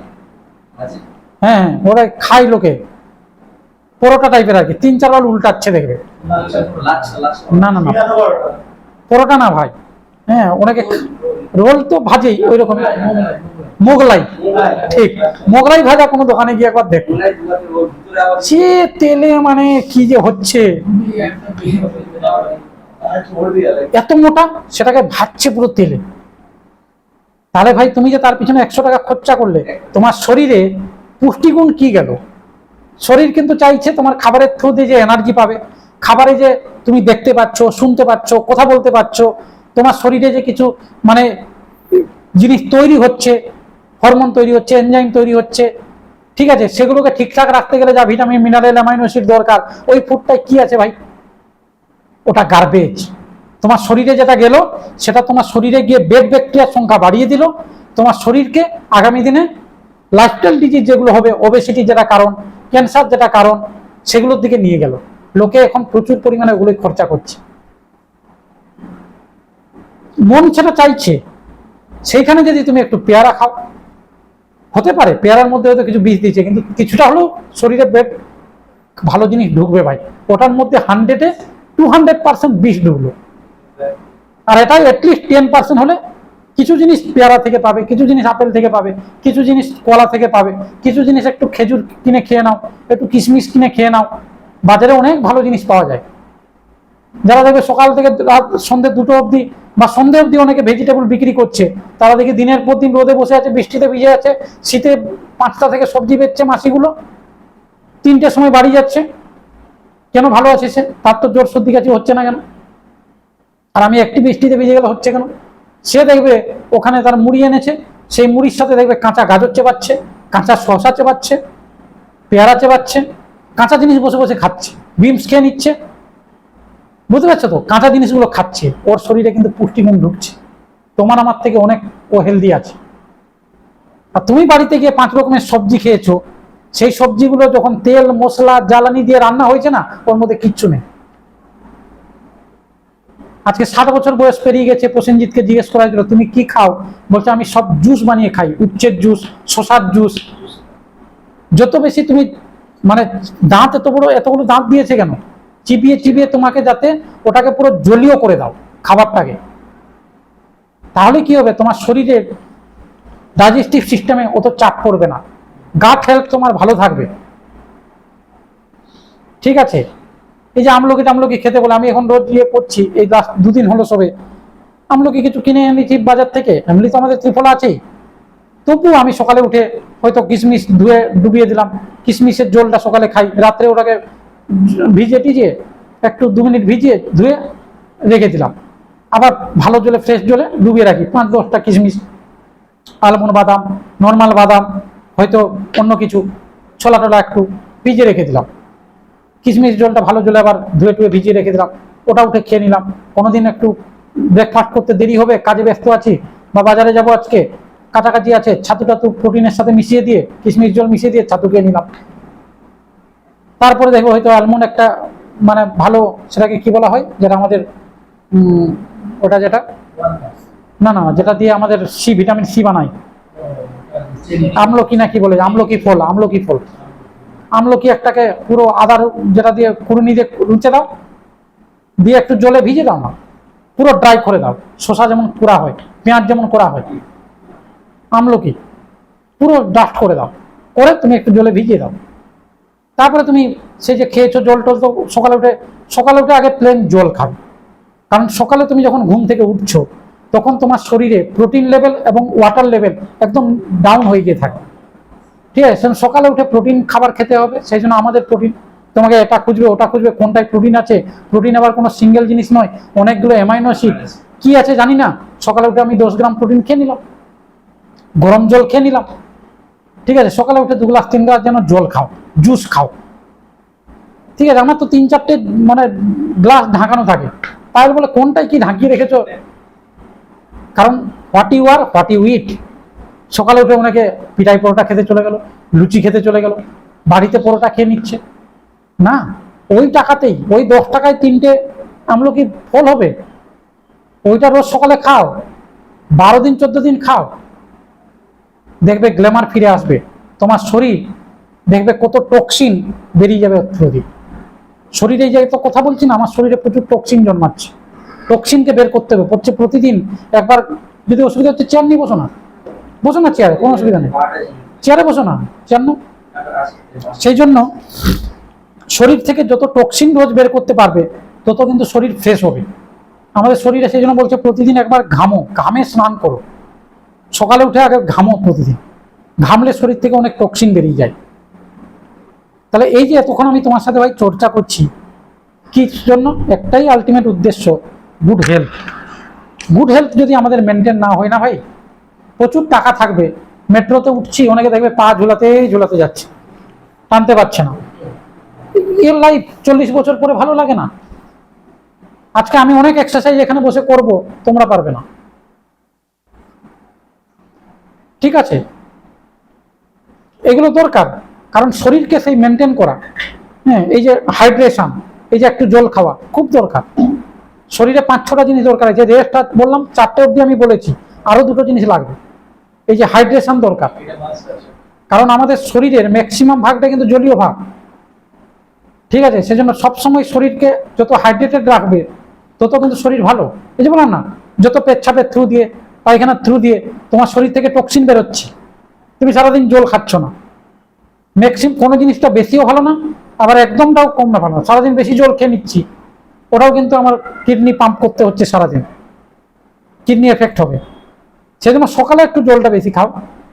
হ্যাঁ ওরা খায় লোকে, পরোটা টাইপের আর কি, 3-4 বার উল্টাচ্ছে দেখবে। না না না, পরোটা না ভাই, হ্যাঁ ওনাকে রোল তো ভাজেই ওই রকম। মোগলাই, ঠিক, মোগলাই ভাজা কোনো দোকানে গিয়ে একবার দেখো, সে তেলে মানে কি যে হচ্ছে, এত মোটা, সেটাকে ভাজছে পুরো তেলে। তাহলে ভাই তুমি যে তার পিছনে 100 টাকা খরচা করলে, তোমার শরীরে পুষ্টিগুণ কি গেল? শরীর কিন্তু চাইছে তোমার খাবারের থ্রু দিয়ে যে এনার্জি পাবে, খাবারে যে তুমি দেখতে পাচ্ছ, শুনতে পাচ্ছ, কথা বলতে পারছো, তোমার শরীরে যে কিছু মানে জিনিস তৈরি হচ্ছে, হরমোন তৈরি হচ্ছে, এনজাইম তৈরি হচ্ছে, ঠিক আছে, সেগুলোকে ঠিকঠাক রাখতে গেলে যা ভিটামিন, মিনারেল, অ্যামাইনো অ্যাসিড দরকার, ওই ফুডটাই কি আছে ভাই? ওটা গার্বেজ। তোমার শরীরে যেটা গেল, সেটা তোমার শরীরে গিয়ে বেড ব্যাকটেরিয়ার সংখ্যা বাড়িয়ে দিল, তোমার শরীরকে আগামী দিনে লাইফস্টাইল ডিজিজ যেগুলো হবে, ওবেসিটি যেটা কারণ, ক্যান্সার যেটা কারণ, সেগুলোর দিকে নিয়ে গেল। লোকে এখন প্রচুর পরিমাণে ওগুলোই খরচা করছে, মন সেটা চাইছে। সেইখানে যদি তুমি একটু পেয়ারা খাও, হতে পারে পেয়ারার মধ্যে হয়তো কিছু বিষ দিয়েছে, কিন্তু কিছুটা হলেও শরীরে ভালো জিনিস ঢুকবে ভাই। ওটার মধ্যে 100-এ 200% বিষ ঢুকলো, আর এটা অ্যাটলিস্ট 10% হলে কিছু জিনিস পেয়ারা থেকে পাবে, কিছু জিনিস আপেল থেকে পাবে, কিছু জিনিস কলা থেকে পাবে, কিছু জিনিস একটু খেজুর কিনে খেয়ে নাও, একটু কিশমিশ কিনে খেয়ে নাও। বাজারে অনেক ভালো জিনিস পাওয়া যায়। যারা দেখবে সকাল থেকে রাত সন্ধ্যে 2টো অবধি বা সন্ধ্যে অবধি অনেকে ভেজিটেবল বিক্রি করছে, তারা দেখি দিনের পর দিন রোদে বসে আছে, বৃষ্টিতে ভিজে আছে, শীতে 5টা থেকে সবজি বেচছে মাসিগুলো, 3টের সময় বাড়ি যাচ্ছে। কেন ভালো আছে সে? তার তো জ্বর সর্দি কাশি হচ্ছে না কেন? আর আমি একটি বৃষ্টিতে ভিজে গেলে হচ্ছে কেন? সে দেখবে ওখানে তার মুড়ি এনেছে, সেই মুড়ির সাথে দেখবে কাঁচা গাজর চেবাচ্ছে, কাঁচা শসা চেবাচ্ছে, পেয়ারা চেবাচ্ছে, কাঁচা জিনিস বসে বসে খাচ্ছে, বিমস খেয়ে নিচ্ছে। বুঝতে পারছো তো? কাঁচা জিনিসগুলো খাচ্ছে, ওর শরীরে কিন্তু পুষ্টিগুণ ঢুকছে। তোমার আমার থেকে অনেক ও হেলদি আছে। আর তুমি বাড়িতে গিয়ে 5 রকমের সবজি খেয়েছো, সেই সবজিগুলো যখন তেল, মশলা, জ্বালানি দিয়ে রান্না হয়েছে না, ওর মধ্যে কিচ্ছু নেই। আজকে 60 বছর বয়স পেরিয়ে গেছে, প্রসেনজিৎকে জিজ্ঞেস করা হয়েছিল তুমি কি খাও, বলছে আমি সব জুস বানিয়ে খাই, উচ্ছের জুস, শশার জুস। যত বেশি তুমি মানে দাঁত এতগুলো দাঁত দিয়েছে কেন? চিবিয়ে চিবিয়ে তোমাকে যাতে ওটাকে পুরো জলীয় করে দাও খাবারটাকে। তাহলে কি হবে? তোমার শরীরের ডাইজেস্টিভ সিস্টেমে অত চাপ পড়বে না, গাট হেলথ তোমার ভালো থাকবে। ঠিক আছে, এই যে আমলকি খেতে বলে আমি এখন রোজ ইয়ে করছি, এই লাস্ট 2 দিন হলো সবে আমলকি কিছু কিনে এনেছি বাজার থেকে, এমনি তো আমাদের ত্রিফলা আছেই, তবু আমি সকালে উঠে হয়তো কিশমিশ ধুয়ে ডুবিয়ে দিলাম, কিশমিশের জলটা সকালে খাই, রাত্রে ওটাকে ভিজিয়ে টিজিয়ে একটু 2 মিনিট ভিজিয়ে ধুয়ে রেখে দিলাম, আবার ভালো জলে, ফ্রেশ জলে ডুবিয়ে রাখি 5-10টা কিশমিশ, আলমন্ড বাদাম, নর্মাল বাদাম, হয়তো অন্য কিছু ছোলা টোলা একটু ভিজিয়ে রেখে দিলাম, কিশমিশ জলটা ভালো জলে আবার ধুয়ে টুয়ে ভিজিয়ে রেখে দিলাম, ওটা উঠে খেয়ে নিলাম। কোনোদিন একটু ব্রেকফাস্ট করতে দেরি হবে, কাজে ব্যস্ত আছি বা বাজারে যাব আজকে, কাছাকাছি আছে, ছাতু টাতু প্রোটিনের সাথে মিশিয়ে দিয়ে, কিশমিশ জল মিশিয়ে দিয়ে ছাতু খেয়ে নিলাম। তারপরে দেখবো হয়তো অ্যালমন্ড একটা মানে ভালো, সেটাকে কি বলা হয় যেটা আমাদের ওটা যেটা না না যেটা দিয়ে আমাদের ভিটামিন সি বানাই, আমলকি না কি বলে, আমলকি ফল, আমলকি একটাকে পুরো আদার যেটা দিয়ে কুড়ুনি দিয়ে রুচে দাও, দিয়ে একটু জলে ভিজে দাও না, পুরো ড্রাই করে দাও, শসা যেমন করা হয়, পেঁয়াজ যেমন করা হয়, আমলকি পুরো ডাস্ট করে দাও, করে তুমি একটু জলে ভিজিয়ে দাও। তারপরে তুমি সেই যে খেয়েছো জল টল, তো সকালে উঠে আগে প্লেন জল খাবে। কারণ সকালে তুমি যখন ঘুম থেকে উঠছো, তখন তোমার শরীরে প্রোটিন লেভেল এবং ওয়াটার লেভেল একদম ডাউন হয়ে গিয়ে থাকে। ঠিক আছে, সকালে উঠে প্রোটিন খাবার খেতে হবে। সেই জন্য আমাদের প্রোটিন, তোমাকে এটা খুঁজবে ওটা খুঁজবে, কোনটায় প্রোটিন আছে। প্রোটিন আবার কোনো সিঙ্গেল জিনিস নয়, অনেকগুলো অ্যামাইনো অ্যাসিড কি আছে জানি না। সকালে উঠে আমি 10 গ্রাম প্রোটিন খেয়ে নিলাম, গরম জল খেয়ে নিলাম। ঠিক আছে, সকালে উঠে 2 গ্লাস 3 গ্লাস যেন জল খাও, জুস খাও। ঠিক আছে, আমার তো 3-4টে মানে গ্লাস ঢাকানো থাকে, পায়েল বলে কোনটাই কি ঢাকিয়ে রেখেছো? কারণ what you are what you eat. সকালে উঠে অনেকে পিঠাই পরোটা খেতে চলে গেল, লুচি খেতে চলে গেল, বাড়িতে পরোটা খেয়ে নিচ্ছে না। ওই টাকাতেই, ওই 10 টাকায় 3টে আমলকি ফল হবে, ওইটা রোজ সকালে খাও, 12 দিন 14 দিন খাও, দেখবে গ্ল্যামার ফিরে আসবে। তোমার শরীর দেখবে কত টক্সিন বেরিয়ে যাবে অত্যধিক। শরীরে যে তো কথা বলছি না, আমার শরীরে প্রচুর টক্সিন জন্মাচ্ছে, টক্সিনকে বের করতে হবে প্রতিদিন একবার। যদি অসুবিধা হচ্ছে চেয়ার নিয়ে বসো না, বসো না চেয়ারে, কোনো অসুবিধা নেই, চেয়ারে বসো না, চেয়ার নাও। সেই জন্য শরীর থেকে যত টক্সিন রোজ বের করতে পারবে তত কিন্তু শরীর ফ্রেশ হবে আমাদের শরীরে। সেই জন্য বলছে প্রতিদিন একবার ঘামো, ঘামে স্নান করো, সকালে উঠে আগে ঘামো প্রতিদিন, ঘামলে শরীর থেকে অনেক টক্সিন বেরিয়ে যায়। তাহলে এই যে এতক্ষণ আমি তোমার সাথে ভাই চর্চা করছি, কি জন্য? একটাই আলটিমেট উদ্দেশ্য, গুড হেলথ। গুড হেলথ যদি আমাদের মেনটেন না হয় না ভাই, প্রচুর টাকা থাকবে, মেট্রোতে উঠছি, অনেকে দেখবে পা ঝুলাতে যাচ্ছে, টানতে পারছে না। এর লাইফ 40 বছর পরে ভালো লাগে না। আজকে আমি অনেক এক্সারসাইজ এখানে বসে করব, তোমরা পারবে না, ঠিক আছে? এগুলো দরকার, কারণ শরীরকে সেই মেনটেন করা। হ্যাঁ, এই যে হাইড্রেশন, এই যে একটু জল খাওয়া খুব দরকার। শরীরে 5-6টা জিনিস দরকার আছে, রেস্ট বললাম 4টে অবধি আমি বলেছি, আরো 2টো জিনিস লাগবে। এই যে হাইড্রেশন দরকার, কারণ আমাদের শরীরের ম্যাক্সিমাম ভাগটা কিন্তু জলীয় ভাগ, ঠিক আছে? সেজন্য সবসময় শরীরকে যত হাইড্রেটেড রাখবে তত কিন্তু শরীর ভালো। এই যে বললাম না, যত পেচ্ছাপের থ্রু দিয়ে, পায়খানার থ্রু দিয়ে তোমার শরীর থেকে টক্সিন বেরোচ্ছে, তুমি সারাদিন জল খাচ্ছ না, ম্যাক্সিমাম কোনো জিনিসটা বেশিও ভালো না, আবার একদমটাও কম না ভালো না। সারাদিন বেশি জল খেয়ে নিচ্ছি, ওটাও কিন্তু আমার কিডনি পাম্প করতে হচ্ছে সারাদিন, কিডনি এফেক্ট হবে। সেজন্য সকালে একটু জলটা বেশি খাও,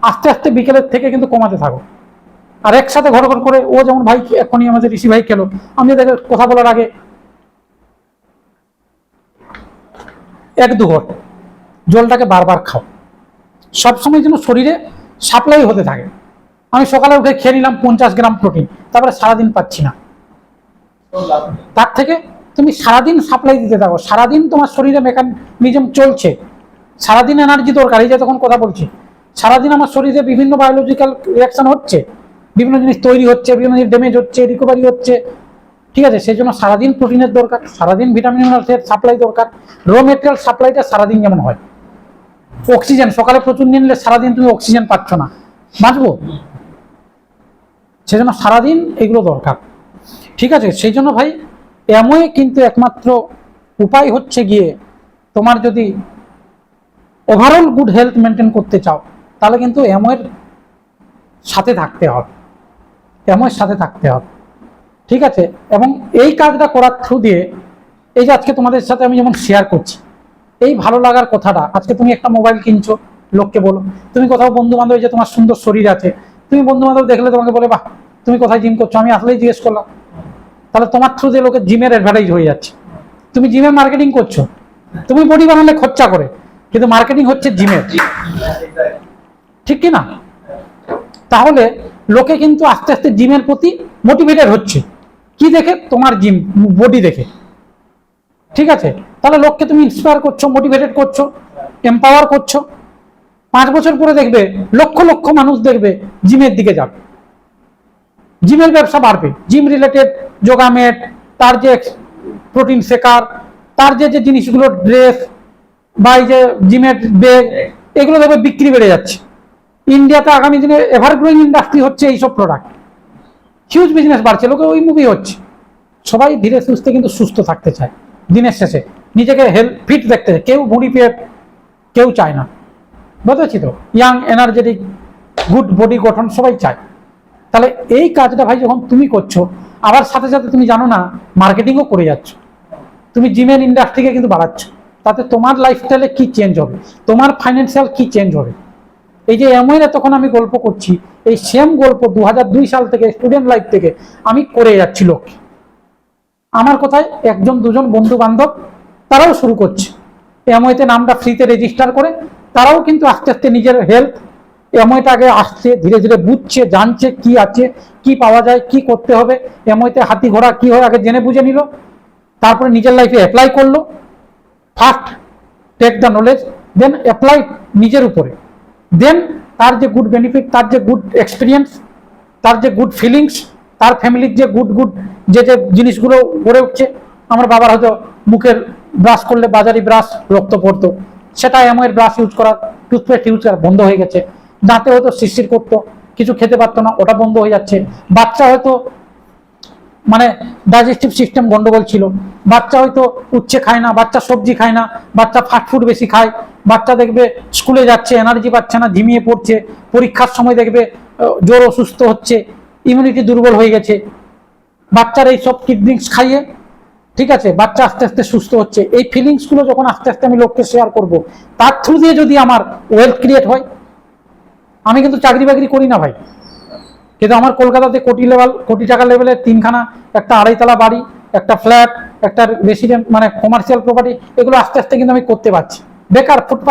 আস্তে আস্তে বিকেলের থেকে কিন্তু কমাতে থাকো। আর একসাথে ঘর ঘর করে, ও যেমন ভাই এখনই আমাদের ঋষি ভাই খেলো, আমি দেখে কথা বলার আগে 1-2 ঘট জলটাকে বারবার খাও, সবসময় যেন শরীরে সাপ্লাই হতে থাকে। আমি সকালে উঠে খেয়ে নিলাম 50 গ্রাম প্রোটিন, তারপরে সারাদিন পাচ্ছি না। তার থেকে তুমি সারাদিন সাপ্লাই দিতে থাকো, সারাদিন তোমার শরীরে মেকানিজম চলছে, সারাদিন এনার্জি দরকার। এই যে তখন কথা বলছি, সারাদিন আমার শরীরে বিভিন্ন বায়োলজিক্যাল রিয়াকশন হচ্ছে, বিভিন্ন জিনিস তৈরি হচ্ছে, বিভিন্ন জিনিস ড্যামেজ হচ্ছে, রিকভারি হচ্ছে, ঠিক আছে? সেই জন্য সারাদিন প্রোটিনের দরকার, সারাদিন ভিটামিন মিনারেলসের সাপ্লাই দরকার, র মেটেরিয়াল সাপ্লাইটা সারাদিন যেমন হয়। অক্সিজেন সকালে প্রচুর নিয়ে নিলে সারাদিন তুমি অক্সিজেন পাচ্ছ না, বাঁচবো? সেজন্য সারাদিন এগুলো দরকার, ঠিক আছে? সেই জন্য ভাই অ্যামওয়ে কিন্তু একমাত্র উপায় হচ্ছে গিয়ে, তোমার যদি ওভারঅল গুড হেলথ মেনটেন করতে চাও তাহলে কিন্তু অ্যামওয়ের সাথে থাকতে হবে, অ্যামওয়ের সাথে থাকতে হবে, ঠিক আছে? এবং এই কাজটা করার থ্রু দিয়ে, এই যে আজকে তোমাদের সাথে আমি যেমন শেয়ার করছি, এই ভালো লাগার কথাটা, আজকে তুমি একটা মোবাইল কিনছো, লোককে বলো, তুমি কোথাও বন্ধু বান্ধব, যে তোমার সুন্দর শরীর আছে, তুমি বন্ধু বান্ধব দেখলে তোমাকে বলে বাহ তুমি কোথায় জিম করছো, আমি আসলেই জিজ্ঞেস করলাম, তাহলে তোমার থ্রু দিয়ে লোকের জিমের অ্যাডভার্টাইজ হয়ে যাচ্ছে। তুমি জিমের মার্কেটিং করছো, তুমি বডি বানালে খরচা করে, কিন্তু মার্কেটিং হচ্ছে জিমের, ঠিক কি না? তাহলে লোকে কিন্তু আস্তে আস্তে জিমের প্রতি মোটিভেটেড হচ্ছে, কি দেখে? তোমার জিম বডি দেখে, ঠিক আছে? তাহলে লোককে তুমি ইন্সপায়ার করছো, মোটিভেটেড করছো, এম্পাওয়ার করছো। 5 বছর পরে দেখবে লক্ষ লক্ষ মানুষ দেখবে জিমের দিকে যাবে, জিমের ব্যবসা বাড়বে, জিম রিলেটেড যোগা ম্যাট, তার যে প্রোটিন শেকার, তার যে জিনিসগুলো, ড্রেস বা এই যে জিমের ব্যাগ, এগুলো দেখবে বিক্রি বেড়ে যাচ্ছে। ইন্ডিয়াতে আগামী দিনে এভারগ্রোয়িং ইন্ডাস্ট্রি হচ্ছে এইসব প্রোডাক্ট, হিউজ বিজনেস বাড়ছে, লোকে ওই মুভি হচ্ছে। সবাই ধীরে সুস্থে কিন্তু সুস্থ থাকতে চায়, দিনের শেষে নিজেকে হেলথ ফিট দেখতে চায়, কেউ বুড়ি পেয়ে কেউ চায় না, বুঝেছি তো? ইয়াং এনার্জেটিক গুড বডি গঠন সবাই চায়। তাহলে এই কাজটা ভাই যখন তুমি করছো, আবার সাথে সাথে তুমি জানো না মার্কেটিংও করে যাচ্ছ, তুমি জিমের ইন্ডাস্ট্রিকে কিন্তু বাড়াচ্ছ, তাতে তোমার লাইফস্টাইলে কি চেঞ্জ হবে, তোমার ফাইন্যান্সিয়াল কি চেঞ্জ হবে। এই যে এমন তখন আমি গল্প করছি, এই সেম গল্প 2002 সাল থেকে স্টুডেন্ট লাইফ থেকে আমি করে যাচ্ছি। লোক আমার কোথায় 1-2 জন বন্ধু বান্ধব তারাও শুরু করছে, এমওয়েতে নামটা ফ্রিতে রেজিস্টার করে, তারাও কিন্তু আস্তে আস্তে নিজের হেলথ এমআইটা আগে আসছে, ধীরে ধীরে বুঝছে, জানছে কি আছে, কি পাওয়া যায়, কি করতে হবে, এমআইতে হাতি ঘোড়া কি হয় আগে জেনে বুঝে নিল, তারপরে নিজের লাইফে অ্যাপ্লাই করলো। First take the knowledge, then apply নিজের উপরে, দেন তার যে গুড বেনিফিট, তার যে গুড এক্সপিরিয়েন্স, তার যে গুড ফিলিংস, তার ফ্যামিলির যে গুড যে যে জিনিসগুলো গড়ে উঠছে। আমার বাবার হয়তো মুখের ব্রাশ করলে বাজারি ব্রাশ রক্ত পড়তো, সেটা এমআইয়ের ব্রাশ ইউজ করা, টুথপেস্ট ইউজ করা বন্ধ হয়ে গেছে। দাঁতে হয়তো শিরশির করতো, কিছু খেতে পারতো না, ওটা বন্ধ হয়ে যাচ্ছে। বাচ্চা হয়তো মানে ডাইজেস্টিভ সিস্টেম গন্ডগোল ছিল, বাচ্চা হয়তো উচ্ছে খায় না, বাচ্চা সবজি খায় না, বাচ্চা ফাস্টফুড বেশি খায়, বাচ্চা দেখবে স্কুলে যাচ্ছে এনার্জি পাচ্ছে না, ঝিমিয়ে পড়ছে, পরীক্ষার সময় দেখবে জ্বর, অসুস্থ হচ্ছে, ইমিউনিটি দুর্বল হয়ে গেছে। বাচ্চার এই সব কিডনিক্স খাইয়ে, ঠিক আছে, বাচ্চা আস্তে আস্তে সুস্থ হচ্ছে। এই ফিলিংস গুলো যখন আস্তে আস্তে আমি লোককে শেয়ার করব, তার থ্রু দিয়ে যদি আমার ওয়েলথ ক্রিয়েট হয়, আমি কিন্তু চাকরি বাকরি করি না ভাই, কিন্তু আমার কলকাতাতে কোটি টাকা লেভেলের 3খানা, একটা 2.5 তলা বাড়ি, একটা ফ্ল্যাট, একটা রেসিডেন্ট মানে কমার্শিয়াল প্রপার্টি, এগুলো আস্তে আস্তে কিন্তু আমি করতে পারছি। বেকার ফুটপাত